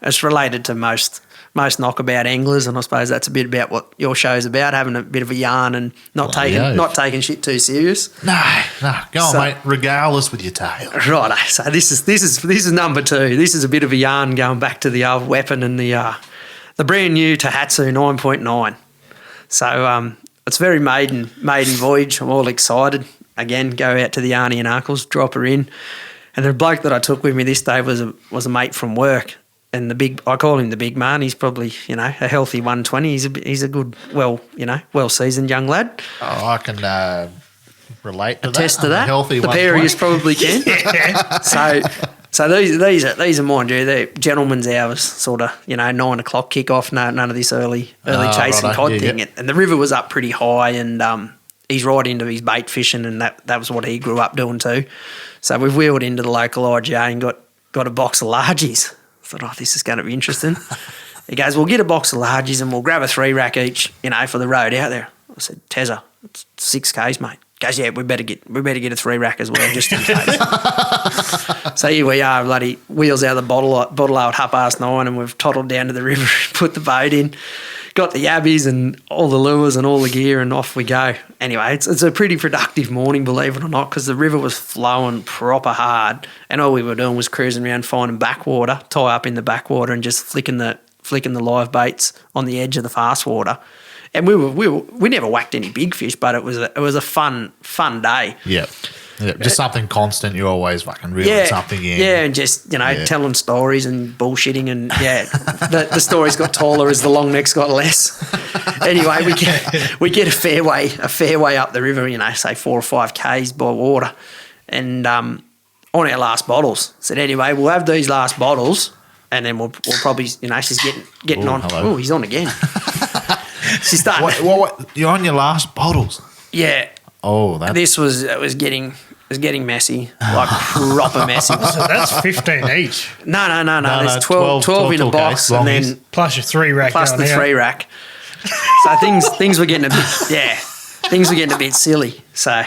it's related to most knockabout anglers, and I suppose that's a bit about what your show's about, having a bit of a yarn and not taking shit too serious. No, go on, mate. Regale us with your tale. Right. So this is number 2. This is a bit of a yarn going back to the old weapon and the brand new Tohatsu 9.9. So it's very maiden voyage. I'm all excited. Again, go out to the Arnie and Uncles, drop her in, and the bloke that I took with me this day was a mate from work. And I call him the big man. He's probably, a healthy 120. He's a good, well-seasoned young lad. Oh, I can relate to Attest to that. Healthy the pair of you probably can. So these are mind you, they're gentlemen's hours, sort of, 9 o'clock kick-off, none of this early chasing cod thing. And the river was up pretty high, and he's right into his bait fishing, and that was what he grew up doing too. So we've wheeled into the local IGA and got a box of largies. I thought, this is going to be interesting. He goes, we'll get a box of largies and we'll grab a 3-rack each, for the road out there. I said, Tezza, it's 6 Ks, mate. He goes, yeah, we better get a 3-rack as well, just in case. So here we are, bloody wheels out of the bottle at 9:30, and we've toddled down to the river, put the boat in, got the yabbies and all the lures and all the gear, and off we go. Anyway, it's a pretty productive morning, believe it or not, because the river was flowing proper hard, and all we were doing was cruising around finding backwater, tie up in the backwater, and just flicking the live baits on the edge of the fast water. And we never whacked any big fish, but it was a fun day. Yeah. Yeah, just something constant. You're always fucking reeling something in. Yeah, and just telling stories and bullshitting, and the stories got taller as the long necks got less. Anyway, we get a fairway up the river, say 4 or 5 Ks by water, and on our last bottles. Said anyway, we'll have these last bottles, and then we'll probably she's getting on. Hello. Oh, he's on again. She's starting. What? You're on your last bottles. Yeah. Oh, that. It was getting messy, like proper messy. So that's 15 each. No. There's 12 in a box, and then plus your 3-rack. Plus the 3-rack. So things were getting a bit silly. So,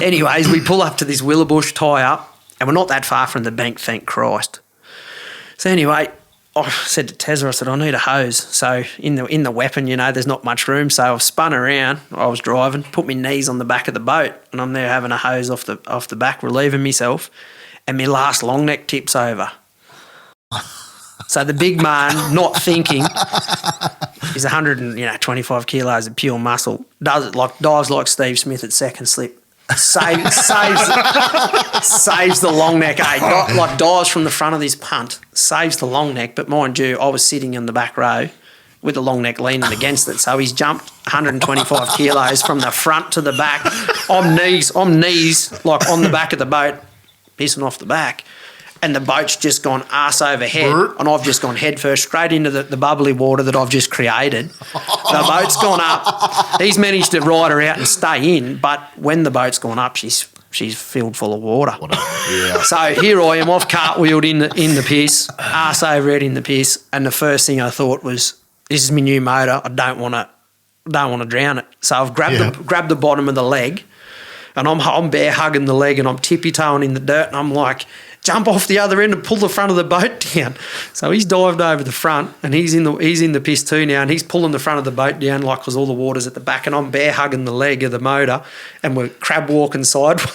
anyways, we pull up to this willow bush, tie up, and we're not that far from the bank, thank Christ. So anyway, I said to Tezza, I said, I need a hose. So in the weapon, there's not much room. So I've spun around. I was driving, put my knees on the back of the boat, and I'm there having a hose off the back, relieving myself, and my last long neck tips over. So the big man, not thinking, is 125 kilos of pure muscle, dives like Steve Smith at second slip, saves the long neck, like dives from the front of this punt, saves the long neck. But mind you, I was sitting in the back row with the long neck leaning against it. So he's jumped 125 kilos from the front to the back. I'm knees, like on the back of the boat, pissing off the back. And the boat's just gone arse over head, and I've just gone head first straight into the bubbly water that I've just created. The boat's gone up. He's managed to ride her out and stay in, but when the boat's gone up, she's filled full of water. Yeah. So here I am, I've cartwheeled in the piss, arse over head in the piss, and the first thing I thought was, this is my new motor. I don't want to drown it. So I've grabbed the bottom of the leg, and I'm bear hugging the leg, and I'm tippy-toeing in the dirt, and I'm like, jump off the other end and pull the front of the boat down. So he's dived over the front, and he's in the piss too now, and he's pulling the front of the boat down like because all the water's at the back, and I'm bear hugging the leg of the motor, and we're crab walking sideways.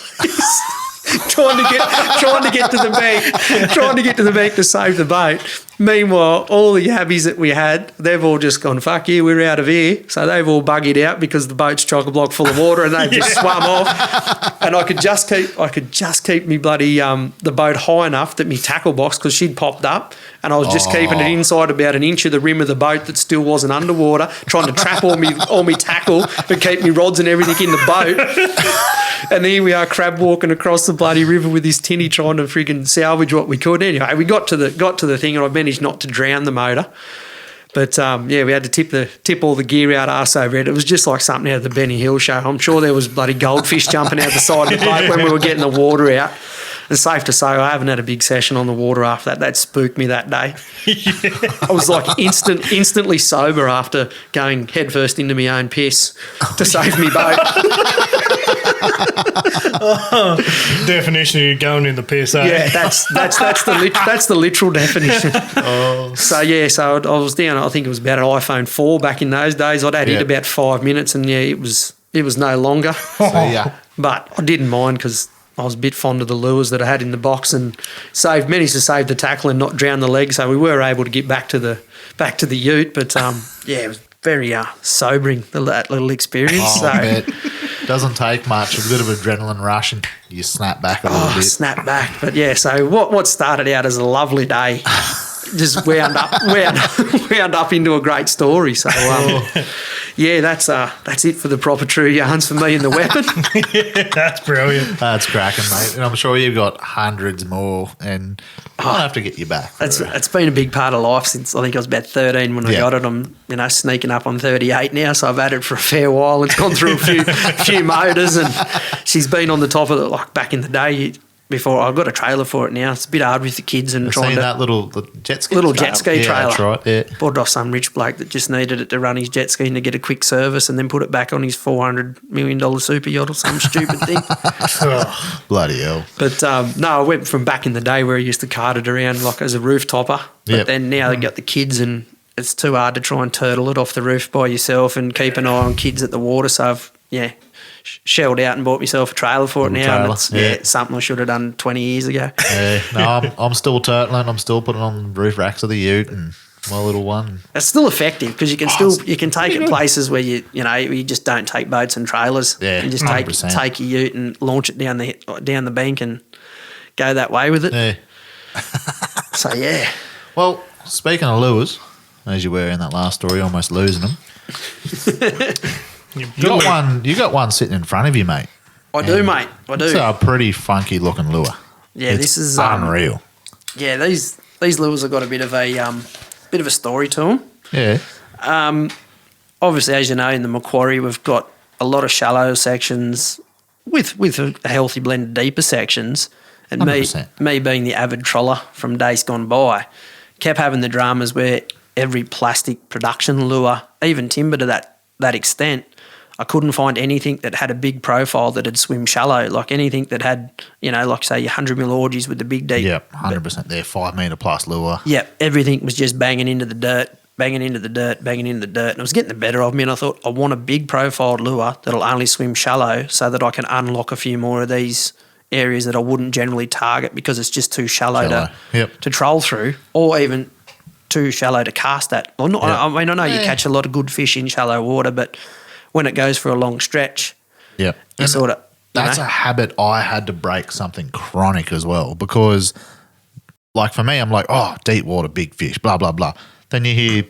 trying to get to the bank to save the boat. Meanwhile, all the yabbies that we had, they've all just gone, fuck you, we're out of here. So they've all buggied out because the boat's chock-a-block full of water, and they've just swum off. And I could just keep me bloody the boat high enough that me tackle box, because she'd popped up, and I was just keeping it inside about an inch of the rim of the boat that still wasn't underwater, trying to trap all me tackle, but keep me rods and everything in the boat. And here we are crab walking across the bloody river with this tinny trying to friggin' salvage what we could. Anyway, we got to the thing, and I managed not to drown the motor. But we had to tip all the gear out arse over it. It was just like something out of the Benny Hill show. I'm sure there was bloody goldfish jumping out the side of the boat when we were getting the water out. It's safe to say I haven't had a big session on the water after that. That spooked me that day. I was like instantly sober after going headfirst into my own piss to save me boat. Definition of going in the piss, eh? Yeah, that's the literal definition. So I was down. I think it was about an iPhone 4 back in those days. I'd had it about 5 minutes, and it was no longer. But I didn't mind because I was a bit fond of the lures that I had in the box, and managed to save the tackle and not drown the leg. So we were able to get back to the ute. But it was very sobering, that little experience. Doesn't take much. A bit of adrenaline rush, and you snap back a little bit. Snap back. But so what started out as a lovely day just wound up into a great story. So that's it for the proper true yarns for me and the weapon. That's brilliant. That's cracking, mate. And I'm sure you've got hundreds more, and I'll have to get you back. It's been a big part of life since I think I was about 13 when I got it. I'm sneaking up on 38 now, so I've had it for a fair while. It's gone through a few motors, and she's been on the top of it like back in the day. Before I've got a trailer for it now. It's a bit hard with the kids and trying to that little jet ski jet ski trailer. That's right. Yeah. Bought it off some rich bloke that just needed it to run his jet ski and to get a quick service, and then put it back on his $400 million super yacht or some stupid thing. Bloody hell! But I went from back in the day where I used to cart it around like as a roof topper. But then now they got the kids, and it's too hard to try and turtle it off the roof by yourself and keep an eye on kids at the water. So I've shelled out and bought myself a trailer for it now. And it's something I should have done 20 years ago. Yeah, no, I'm still turtling. I'm still putting on the roof racks of the ute and my little one. It's still effective because you can take it places where you just don't take boats and trailers. Yeah, you just 100%. take your ute and launch it down the bank and go that way with it. Yeah. So yeah. Well, speaking of lures, as you were in that last story, almost losing them. You got one sitting in front of you, mate. I do, mate. I do. It's a pretty funky looking lure. Yeah, this is unreal. Yeah, these lures have got a bit of a story to them. Yeah. Obviously, as you know, in the Macquarie, we've got a lot of shallow sections with a healthy blend of deeper sections. And 100%. me being the avid troller from days gone by, kept having the dramas where every plastic production lure, even timber to that extent, I couldn't find anything that had a big profile that had swim shallow, like anything that had, like say your 100 mil orgies with the big deep. Yeah, 100%. They're 5 metre plus lure. Yeah, everything was just banging into the dirt. And it was getting the better of me, and I thought, I want a big profiled lure that'll only swim shallow so that I can unlock a few more of these areas that I wouldn't generally target because it's just too shallow. To troll through, or even too shallow to cast at. Well, not, I mean, I know you catch a lot of good fish in shallow water, but when it goes for a long stretch, you sort of That's a habit I had to break, something chronic as well, because like for me, I'm like, oh, deep water, big fish, blah, blah, blah. Then you hear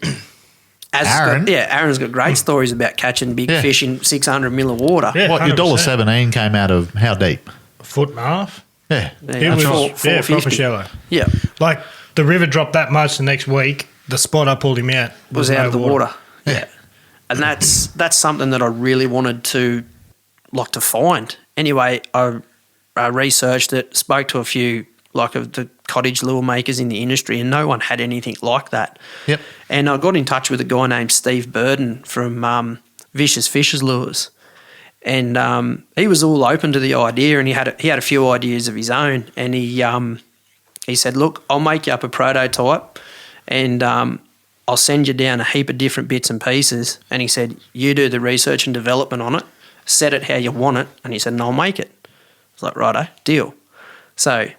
Aaron. Aaron's got great stories about catching big fish in 600 mil of water. Yeah, what, your $1.17 came out of how deep? A foot and a half. Yeah. It was proper shallow. Yeah. Like the river dropped that much the next week, the spot I pulled him out was out of the water. Yeah. And that's something that I really wanted to find. Anyway, I researched it, spoke to a few of the cottage lure makers in the industry, and no one had anything like that. Yep. And I got in touch with a guy named Steve Burden from Vicious Fishes Lures, and he was all open to the idea, and he had a few ideas of his own, and he said, look, I'll make you up a prototype, and I'll send you down a heap of different bits and pieces. And he said, you do the research and development on it, set it how you want it, and he said, and I'll make it. I was like, righto, deal. So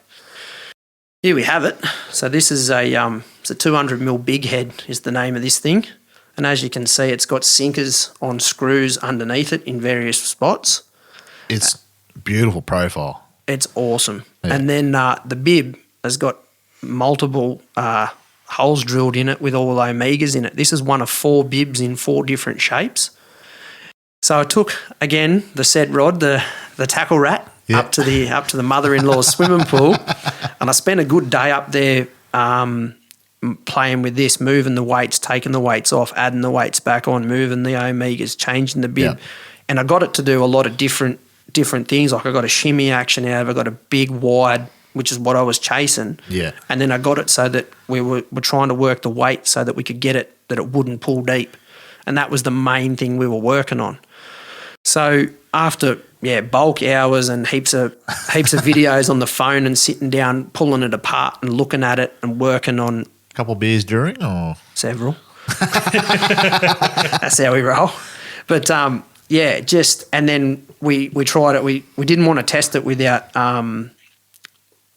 here we have it. So this is it's a 200 mil big head is the name of this thing. And as you can see, it's got sinkers on screws underneath it in various spots. It's beautiful profile. It's awesome. Yeah. And then the bib has got multiple holes drilled in it with all omegas in it. This is one of 4 bibs in 4 different shapes. So I took, again, the said rod, the tackle rat, up to the mother-in-law's swimming pool, and I spent a good day up there playing with this, moving the weights, taking the weights off, adding the weights back on, moving the omegas, changing the bib. And I got it to do a lot of different things. Like I got a shimmy action out of it, I got a big wide, which is what I was chasing. Yeah. And then I got it so that we were trying to work the weight so that we could get it that it wouldn't pull deep. And that was the main thing we were working on. So after bulk hours and heaps of videos on the phone and sitting down, pulling it apart and looking at it and working on a couple of beers during or several. That's how we roll. But and then we tried it. We didn't want to test it without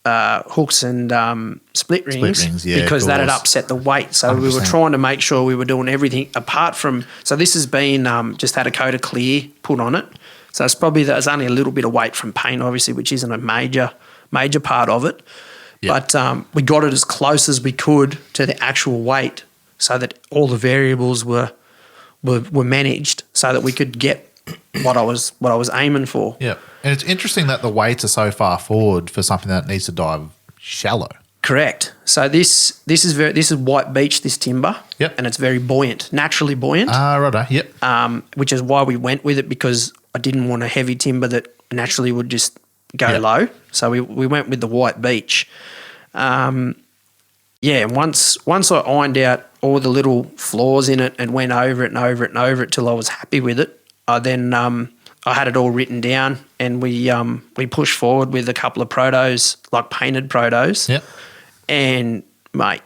hooks and split rings because that had upset the weight. So 100%. We were trying to make sure we were doing everything apart from. So this has been just had a coat of clear put on it. So it's probably there's only a little bit of weight from paint, obviously, which isn't a major part of it. Yep. But we got it as close as we could to the actual weight, so that all the variables were managed, so that we could get what I was aiming for. Yeah, and it's interesting that the weights are so far forward for something that needs to dive shallow. Correct. So this is white beach, this timber. Yep. And it's very buoyant, naturally buoyant. Righto. Yep. Which is why we went with it, because I didn't want a heavy timber that naturally would just go low. So we went with the white beach. And once I ironed out all the little flaws in it and went over it and over it and over it till I was happy with it, I had it all written down, and we pushed forward with a couple of protos, like painted protos. Yep. And mate,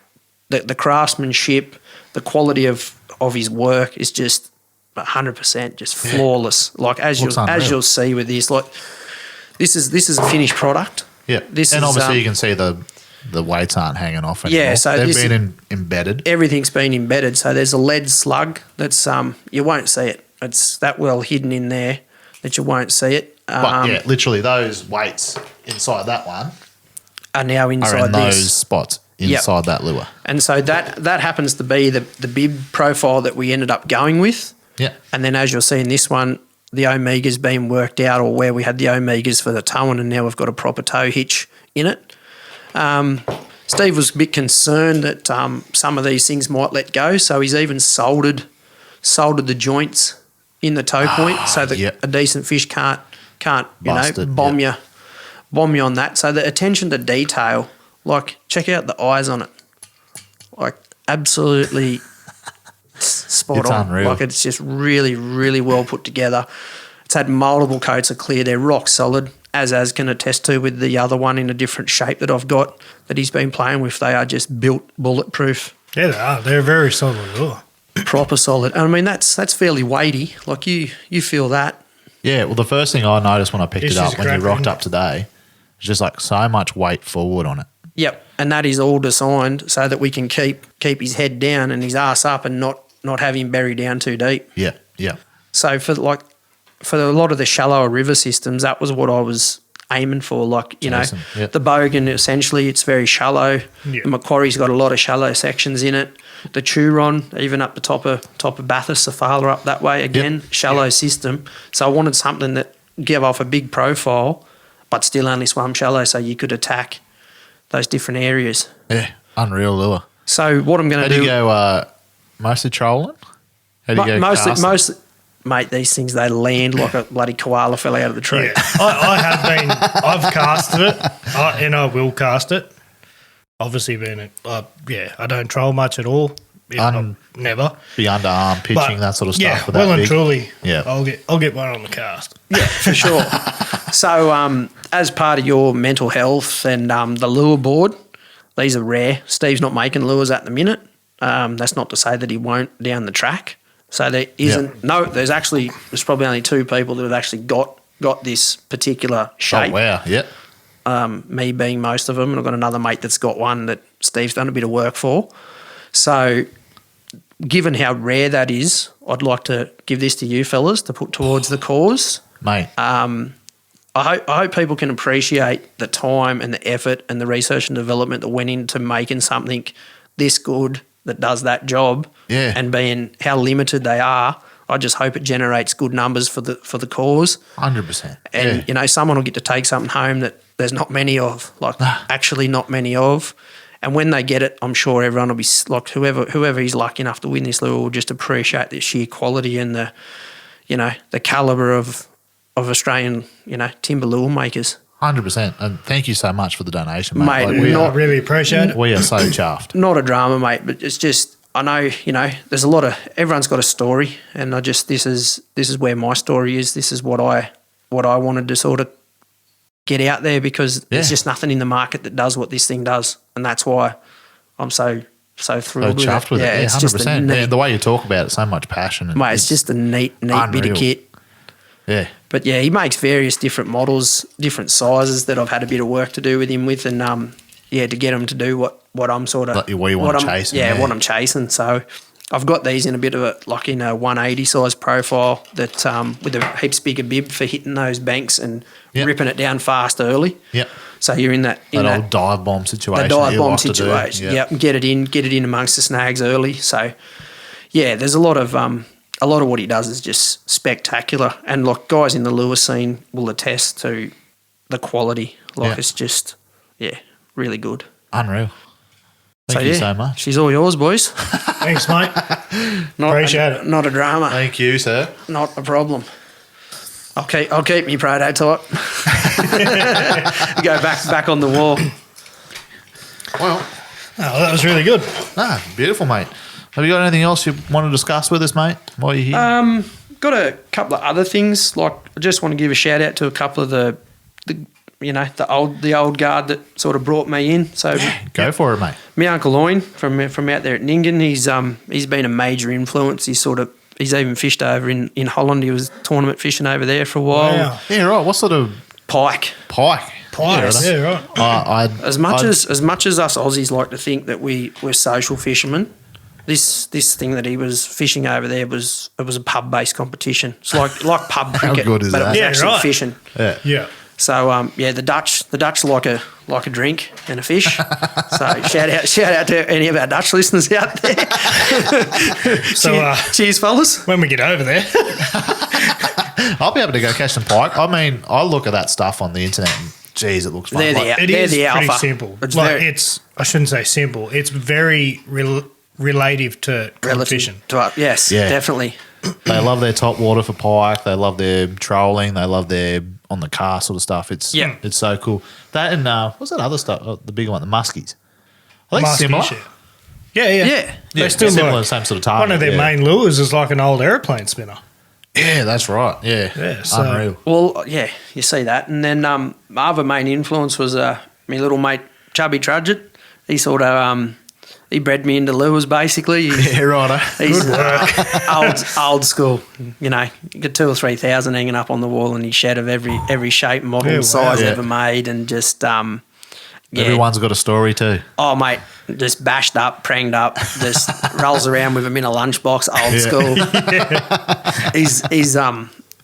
the craftsmanship, the quality of his work is just 100%, just flawless. Like as you'll see with this, like this is a finished product. Yeah. Obviously you can see the weights aren't hanging off anymore. Yeah, so they've been embedded. Everything's been embedded. So there's a lead slug that's you won't see it. It's that well hidden in there that you won't see it. But literally those weights inside that one are now inside those spots inside that lure. And so that happens to be the bib profile that we ended up going with. Yeah. And then as you'll see in this one, the omega's been worked out, or where we had the omegas for the towing, and now we've got a proper tow hitch in it. Steve was a bit concerned that some of these things might let go, so he's even soldered the joints in the tow point so that a decent fish can't bomb you on that. So the attention to detail, like check out the eyes on it, like absolutely spot on. Unreal. Like it's just really, really well put together. It's had multiple coats of clear. They're rock solid, as can attest to with the other one in a different shape that I've got that he's been playing with. They are just built bulletproof. Yeah, they are. They're very solid lure. Proper solid. And I mean, that's fairly weighty. Like you feel that. Yeah, well, the first thing I noticed when I picked it up when you rocked up today was just like so much weight forward on it. Yep, and that is all designed so that we can keep his head down and his ass up and not have him buried down too deep. Yeah, yeah. So for like for a lot of the shallower river systems, that was what I was aiming for. Like, you Jason, know, yep. the Bogan, essentially, it's very shallow. Yep. The Macquarie's got a lot of shallow sections in it. The Turon, even up the top of Bathurst, Safala up that way, again, shallow system. So I wanted something that gave off a big profile, but still only swam shallow, so you could attack those different areas. Yeah, unreal lure. So what I'm going to do... How do you go mostly trolling? How do you go casting? Mostly, mate, these things, they land like a bloody koala fell out of the tree. Yeah. I have been, I've casted it, and I will cast it. Obviously, I don't troll much at all. Never. Be underarm pitching, that sort of stuff. Yeah, with well that and big. truly. Yeah. I'll get one on the cast. Yeah, for sure. So, as part of your mental health and the lure board, these are rare. Steve's not making lures at the minute. That's not to say that he won't down the track. So there isn't there's probably only 2 people that have actually got this particular shape. Oh, wow. Yep. Me being most of them, and I've got another mate that's got one that Steve's done a bit of work for. So, given how rare that is, I'd like to give this to you fellas to put towards the cause. Mate. I hope people can appreciate the time and the effort and the research and development that went into making something this good that does that job. Yeah. And being how limited they are, I just hope it generates good numbers for the cause. 100%. And, you know, someone will get to take something home that there's not many of, like actually not many of. And when they get it, I'm sure everyone will be like, whoever is lucky enough to win this lure will just appreciate the sheer quality and the, you know, the calibre of Australian, you know, timber lure makers. 100%. And thank you so much for the donation, mate. Mate, Like, I really appreciate it. we are so chuffed. Not a drama, mate, but it's just, I know, you know, there's a lot of, everyone's got a story, and this is where my story is. This is what I wanted to sort of get out there, because there's just nothing in the market that does what this thing does, and that's why I'm so thrilled So chuffed with it. Yeah, it's 100%. just a neat, The way you talk about it, so much passion. And mate, it's just a neat bit unreal. of kit. Yeah. But yeah, he makes various different models, different sizes that I've had a bit of work to do with him with, and to get him to do what I'm sort of What you want to chase. Yeah, what I'm chasing. So I've got these in a bit of a, like in a 180 size profile that with a heaps bigger bib for hitting those banks and ripping it down fast early. Yep. So you're in that old dive bomb situation. The dive that you bomb like to do. situation. Yep. Get it in amongst the snags early. So yeah, there's a lot of what he does is just spectacular, and like guys in the lure scene will attest to the quality. Like it's just really good. Unreal. Thank you so much. She's all yours, boys. Thanks, mate. Appreciate it. Not a drama. Thank you, sir. Not a problem. I'll keep me prototype. Go back on the wall. Well, that was really good. Beautiful, mate. Have you got anything else you want to discuss with us, mate, while you're here? Got a couple of other things. Like, I just want to give a shout out to a couple of the old guard that sort of brought me in. So Go for it, mate. My Uncle Owen from out there at Ningen, he's been a major influence. He's even fished over in Holland. He was tournament fishing over there for a while. Wow. Yeah, right. What sort of Pike. Pies. Yeah, right. As much as us Aussies like to think that we're social fishermen, this thing that he was fishing over there was a pub based competition. It's like pub cricket, good is but that? it was actually fishing. Yeah. Yeah. So the Dutch like a drink and a fish. So shout out to any of our Dutch listeners out there. So cheers, fellas. when we get over there, I'll be able to go catch some pike. I mean, I look at that stuff on the internet and, geez, it looks fun. They're it the is pretty alpha. simple. It's I shouldn't say simple. It's very relative to competition. Yes, definitely. They love their top water for pike. They love their trolling. They love their on the car sort of stuff. It's so cool. That and what's that other stuff? Oh, the bigger one, the muskies. I think similar. Yeah. They still similar, like, same sort of target. one of their main lures is like an old aeroplane spinner. Yeah, that's right. Yeah, so- unreal. Well, yeah, you see that. And then my other main influence was my little mate, Chubby Trudgett. He sort of he bred me into lures, basically. Yeah, right. He's old school. You know, you get 2,000 or 3,000 hanging up on the wall, and he shed of every shape, model, and size ever made, and just Everyone's got a story too. Oh, mate, just bashed up, pranged up, just rolls around with him in a lunchbox, old school.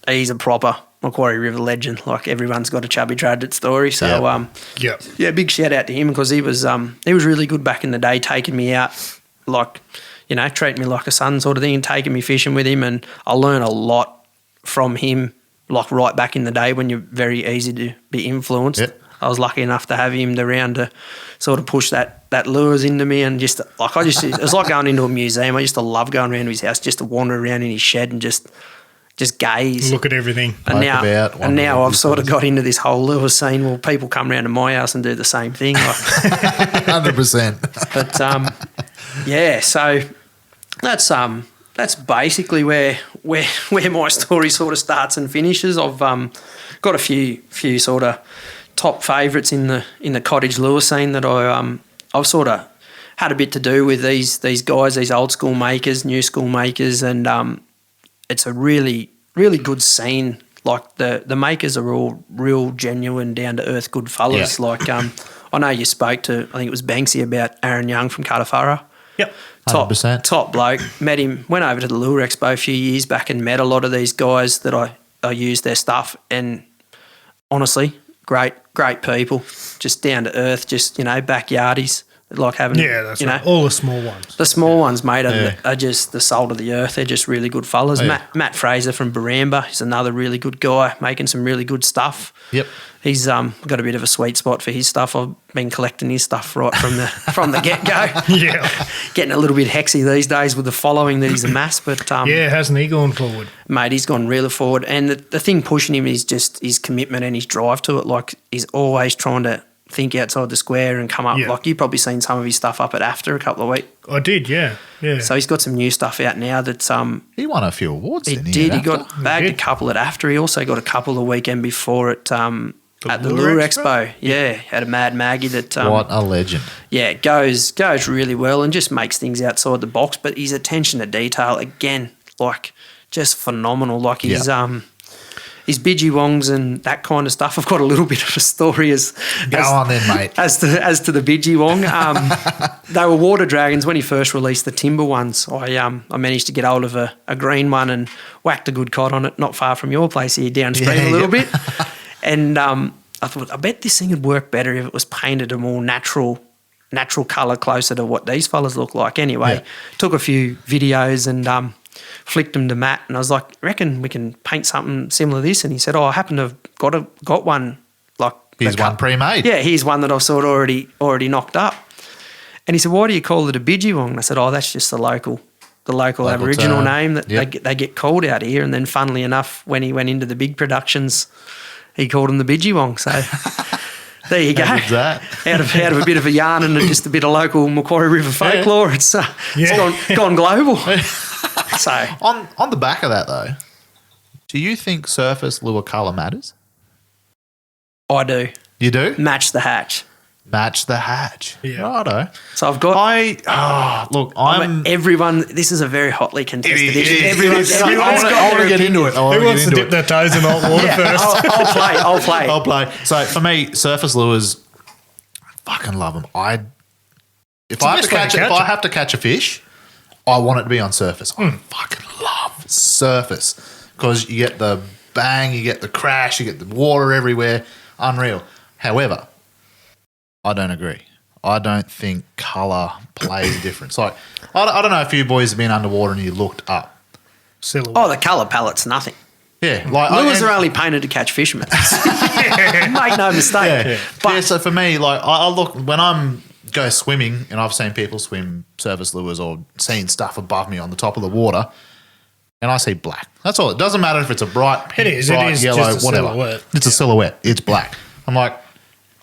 he's a proper Macquarie River legend. Like everyone's got a chubby tragic story. So yeah, big shout out to him because he was really good back in the day, taking me out, like, you know, treating me like a son sort of thing, and taking me fishing with him. And I learned a lot from him, like right back in the day when you're very easy to be influenced. Yep. I was lucky enough to have him around to sort of push that lures into me, and just like it was like going into a museum. I used to love going around to his house just to wander around in his shed and just gaze, look at everything. And now I've sort of got into this whole lure scene. Well, people come around to my house and do the same thing. 100%. But yeah, so that's basically where my story sort of starts and finishes. I've got a few sort of top favourites in the cottage lure scene that I've sort of had a bit to do with these guys, these old school makers, new school makers, and it's a really, really good scene. Like the makers are all real, genuine, down to earth, good fellas. Yeah. Like I know you spoke to, I think it was Banksy, about Aaron Young from Cartafara. Yep. 100%. Top bloke. Met him, went over to the Lure Expo a few years back and met a lot of these guys that I used their stuff, and honestly, great people, just down to earth, just, you know, backyardies. Like having, that's right. All the small ones. The small ones, mate, are just the salt of the earth. They're just really good fellas. Oh, yeah. Matt Fraser from Baramba is another really good guy, making some really good stuff. Yep. He's got a bit of a sweet spot for his stuff. I've been collecting his stuff right from the get-go. Yeah. Getting a little bit hexy these days with the following that he's amassed. But hasn't he gone forward? Mate, he's gone really forward. And the thing pushing him is just his commitment and his drive to it. Like, he's always trying to think outside the square and come up. Yeah. Like, you've probably seen some of his stuff up at AFTA a couple of weeks. I did, yeah. So he's got some new stuff out now that's he won a few awards. He did. He got bagged a couple at AFTA. He also got a couple the weekend before at the Lure Expo. Yeah, had a Mad Maggie that. What a legend! Yeah, goes really well and just makes things outside the box. But his attention to detail, again, like, just phenomenal. Like his Bidgie Wongs and that kind of stuff. I've got a little bit of a story as on then, mate. As to the Bidgie Wong. They were water dragons when he first released the timber ones. I managed to get hold of a green one and whacked a good cod on it, not far from your place here, downstream a little bit. And I thought, I bet this thing would work better if it was painted a more natural colour, closer to what these fellas look like. Anyway, took a few videos and flicked them to Matt, and I was like, reckon we can paint something similar to this? And he said, I happen to have got one. Like, here's one pre-made. Yeah, here's one that I've sort of already knocked up. And he said, why do you call it a Bidgie Wong? And I said, that's just the local Aboriginal name that they get called out here. And then, funnily enough, when he went into the big productions, he called them the Bidgie Wong. So there you go. Out of a bit of a yarn and just a bit of local Macquarie River folklore, it's gone global. So on the back of that though, do you think surface lure colour matters? I do. You do? Match the hatch. Match the hatch. Yeah. Righto. So I've got. everyone. This is a very hotly contested issue. Everyone's got. I want to get into it. Who wants to dip their toes in hot water first? I'll play. So for me, surface lures, I fucking love them. If I have to catch a fish, I want it to be on surface. I fucking love surface because you get the bang, you get the crash, you get the water everywhere. Unreal. However, I don't agree. I don't think colour plays a difference. Like, I don't know if you boys have been underwater and you looked up. Silhouette. Oh, the colour palette's nothing. Yeah. Lures are only painted to catch fishermen. Make no mistake. Yeah. But so for me, like, I look, when I'm go swimming and I've seen people swim surface lures or seen stuff above me on the top of the water and I see black. That's all. It doesn't matter if it's a bright pink, bright yellow, just a whatever. Silhouette. It's a silhouette. It's black. I'm like,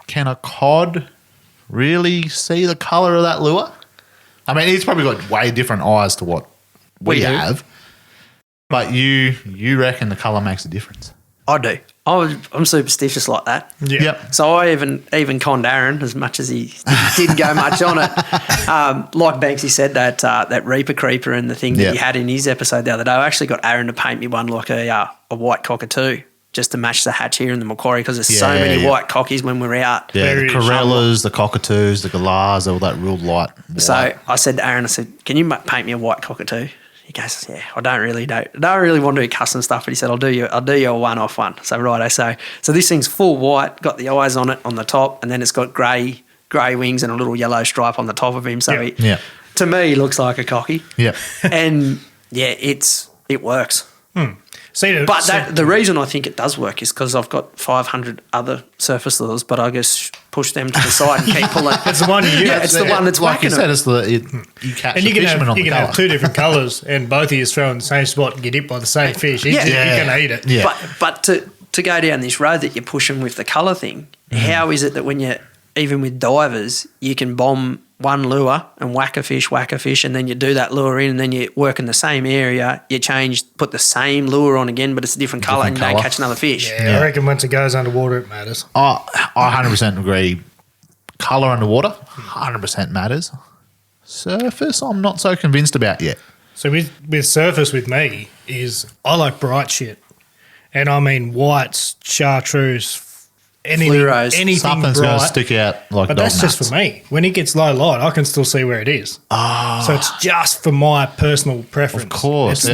can a cod really see the colour of that lure? I mean, he's probably got way different eyes to what we have. But you reckon the colour makes a difference? I do. I'm superstitious like that. Yeah. Yep. So I even conned Aaron as much as he didn't go much on it. Like Banksy said, that Reaper Creeper and the thing that he had in his episode the other day, I actually got Aaron to paint me one like a white cockatoo just to match the hatch here in the Macquarie because there's so many white cockies when we're out. Yeah, the Corellas, the cockatoos, the galahs, all that real light white. So I said to Aaron, can you paint me a white cockatoo? he goes, yeah, I don't really want to do custom stuff, but he said, I'll do you a one-off one. So righto, so this thing's full white, got the eyes on it on the top, and then it's got grey wings and a little yellow stripe on the top of him. So to me, he looks like a cocky. Yeah. And yeah, it works. The reason I think it does work is because I've got 500 other surface lures, but I just push them to the side and keep pulling. It's the one you use. Yeah, it's the one that's like whacking you said, it. it's you catch and the fisherman on the you can colour. have two different colours and both of you throw in the same spot and get hit by the same fish. You can eat it. Yeah. But to go down this road that you're pushing with the colour thing, how is it that when you're, even with divers, you can bomb one lure and whack a fish, and then you do that lure in and then you work in the same area, you put the same lure on again, but it's a different colour and you don't catch another fish. Yeah, I reckon once it goes underwater, it matters. I 100% agree. Colour underwater, 100% matters. Surface, I'm not so convinced about yet. So with surface with me is I like bright shit. And I mean whites, chartreuse, anything Something's bright. going to stick out like But dog that's nuts. just for me. When it gets low light, I can still see where it is. So it's just for my personal preference. Of course,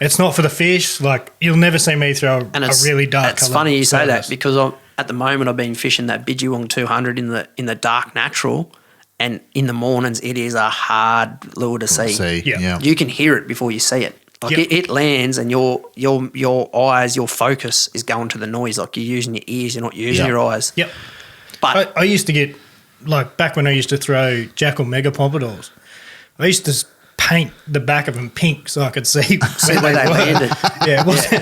It's not for the fish. Like, you'll never see me throw a really dark colour. It's funny you say that because at the moment I've been fishing that Bidgewong 200 in the dark natural, and in the mornings it is a hard lure to see. Yeah. You can hear it before you see it. Like it lands and your eyes, your focus is going to the noise. Like you're using your ears, you're not using your eyes. Yep. But I used to get, like back when I used to throw Jackal Mega Pompadours, I used to paint the back of them pink so I could see where they landed.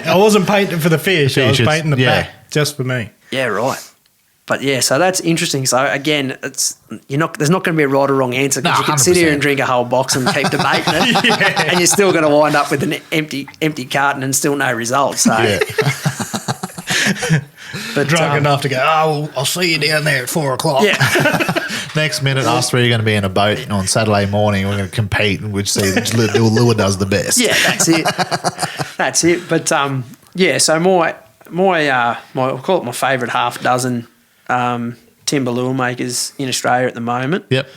I wasn't painting for the fish. I was painting the back just for me. Yeah, right. But yeah, so that's interesting. So again, there's not going to be a right or wrong answer because you can sit here and drink a whole box and keep debating it, and you're still going to wind up with an empty carton and still no results. So, but drunk enough to go, well, I'll see you down there at 4 o'clock. Yeah. Next minute, us three are going to be in a boat on Saturday morning. We're going to compete and we'll see which lure does the best. Yeah, that's it. But so my I'll call it my favourite half dozen timber lure makers in Australia at the moment. Yep.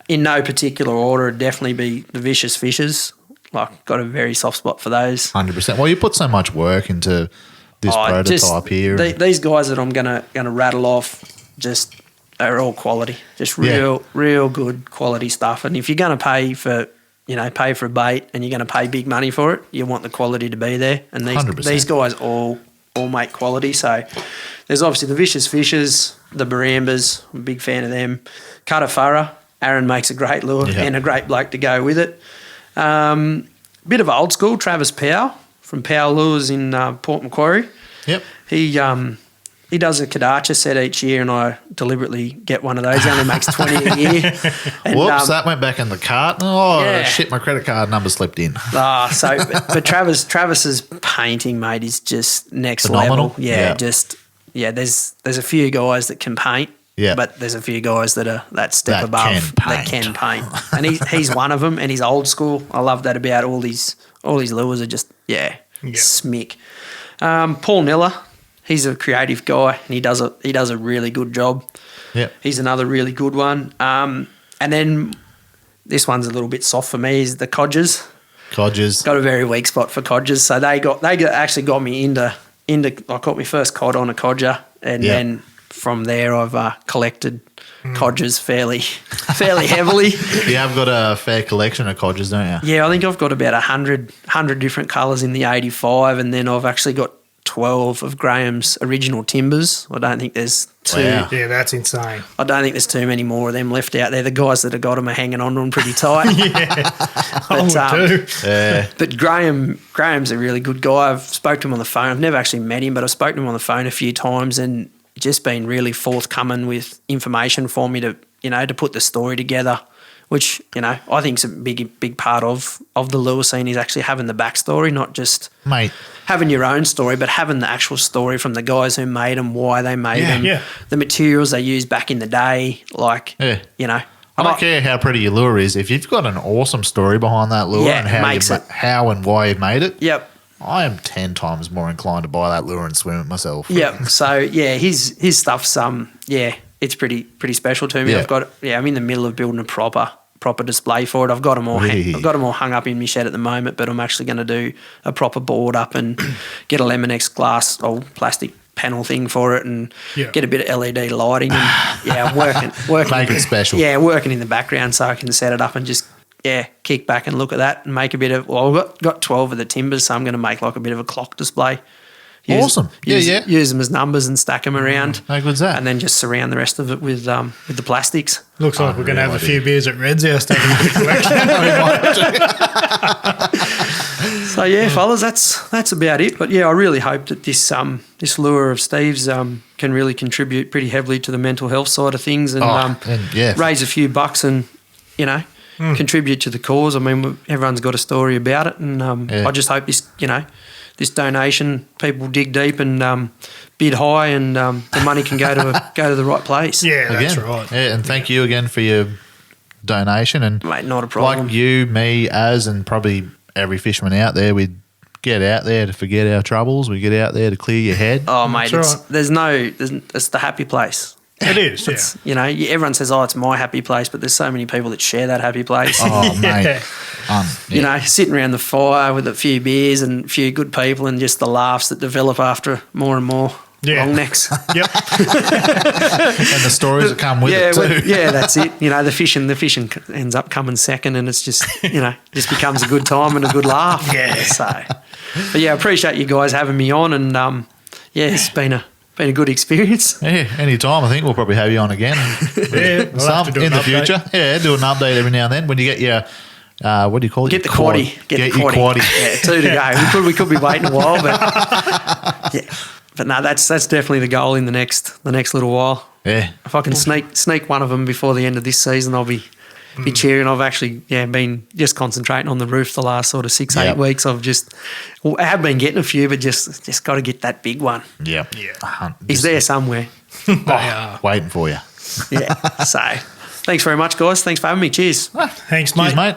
In no particular order, it'd definitely be the Vicious Fishers. Like, got a very soft spot for those. 100%. Well, you put so much work into this prototype here. These guys that I'm gonna rattle off just are all quality. Just real good quality stuff. And if you're gonna pay for a bait and you're gonna pay big money for it, you want the quality to be there. And these guys all make quality. So there's obviously the Vicious Fishers, the Barambas, I'm a big fan of them. Cuttafurra, Aaron makes a great lure and a great bloke to go with it. Bit of old school, Travis Powell from Powell Lures in Port Macquarie. Yep. He does a Kadacha set each year, and I deliberately get one of those. He only makes 20 a year. And, whoops, that went back in the cart. Shit, my credit card number slipped in. But Travis's painting, mate, is just next phenomenal. level. There's a few guys that can paint. Yeah. But there's a few guys that are that step that above that can paint. And he's one of them, and he's old school. I love that about all these lures are just smick. Paul Niller, he's a creative guy and he does a really good job. Yeah. He's another really good one. And then this one's a little bit soft for me is the Codgers. Got a very weak spot for Codgers. So they actually got me into I caught my first cod on a codger, and then from there I've collected codgers fairly heavily. You have got a fair collection of codgers, don't you? Yeah, I think I've got about 100 different colours in the 85, and then I've actually got 12 of Graham's original timbers. I don't think there's too. Wow. Yeah, that's insane. I don't think there's too many more of them left out there. The guys that have got them are hanging on to them pretty tight. I would too. Yeah. But Graham's a really good guy. I've spoke to him on the phone. I've never actually met him, but I've spoken to him on the phone a few times and just been really forthcoming with information for me to put the story together, which, I think is a big part of the lure scene is actually having the backstory, not just having your own story, but having the actual story from the guys who made them, why they made them, the materials they used back in the day, I don't care how pretty your lure is. If you've got an awesome story behind that lure and how and why you made it, I am 10 times more inclined to buy that lure and swim it myself. Yep. So his stuff's it's pretty special to me. Yeah. I'm in the middle of building a proper proper display for it. I've got them all. I've got them all hung up in my shed at the moment, but I'm actually going to do a proper board up and get a Lemonex glass or plastic panel thing for it and get a bit of LED lighting. And I'm working. Make it special. Yeah, working in the background so I can set it up and just kick back and look at that and make a bit of. Well, I've got 12 of the timbers, so I'm going to make like a bit of a clock display. Awesome. Use them as numbers and stack them around. How good's that? And then just surround the rest of it with the plastics. Looks like we're going to have a few beers at Red's house taking a collection. So fellas, that's about it. But I really hope that this lure of Steve's can really contribute pretty heavily to the mental health side of things and raise a few bucks and contribute to the cause. I mean, everyone's got a story about it, and I just hope this donation, people dig deep and bid high, and the money can go to the right place. Yeah, that's right. Yeah, and thank you again for your donation. And mate, not a problem. Like you, me, and probably every fisherman out there, we get out there to forget our troubles. We get out there to clear your head. Oh, mate, it's the happy place. It is, yeah. Everyone says, it's my happy place, but there's so many people that share that happy place. Oh, mate. Sitting around the fire with a few beers and a few good people and just the laughs that develop after more and more long necks. Yep. And the stories that come with it too. That's it. The fishing ends up coming second, and it's just, just becomes a good time and a good laugh. Yeah. So, but I appreciate you guys having me on, and it's been a good experience. Yeah, anytime. I think we'll probably have you on again. Yeah, we'll have to do in the update. future. Yeah, do an update every now and then when you get your what do you call it? Get the quaddie. Get your quaddie. Yeah, 2 to go. We could be waiting a while, but But no, that's definitely the goal in the next little while. Yeah. If I can sneak one of them before the end of this season, I'll be cheering. I've actually been just concentrating on the roof the last sort of 6-8 weeks. I have been getting a few, but just got to get that big one. Yeah. He's there somewhere. Waiting for you. Yeah. So thanks very much, guys. Thanks for having me. Cheers. Thanks, mate. Cheers, mate.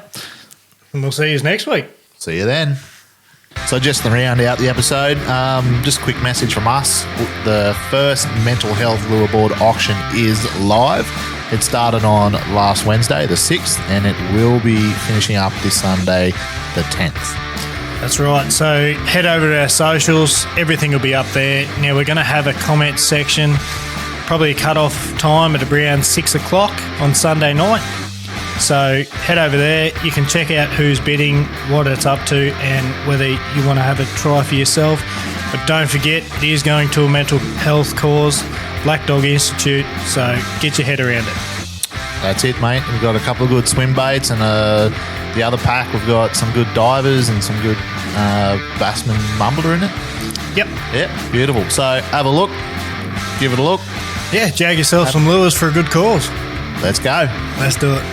And we'll see you next week. See you then. So just to round out the episode, just a quick message from us. The first mental health lure board auction is live. It started on last Wednesday, the 6th, and it will be finishing up this Sunday, the 10th. That's right. So head over to our socials. Everything will be up there. Now, we're going to have a comment section, probably a cut-off time at around 6 o'clock on Sunday night. So head over there. You can check out who's bidding, what it's up to, and whether you want to have a try for yourself. But don't forget, it is going to a mental health cause, Black Dog Institute, so get your head around it. That's it, mate. We've got a couple of good swim baits, and the other pack, we've got some good divers and some good bassman mumbler in it. Yep. Yep, beautiful. So have a look. Give it a look. Yeah, jag yourself some lures for a good cause. Let's go. Let's do it.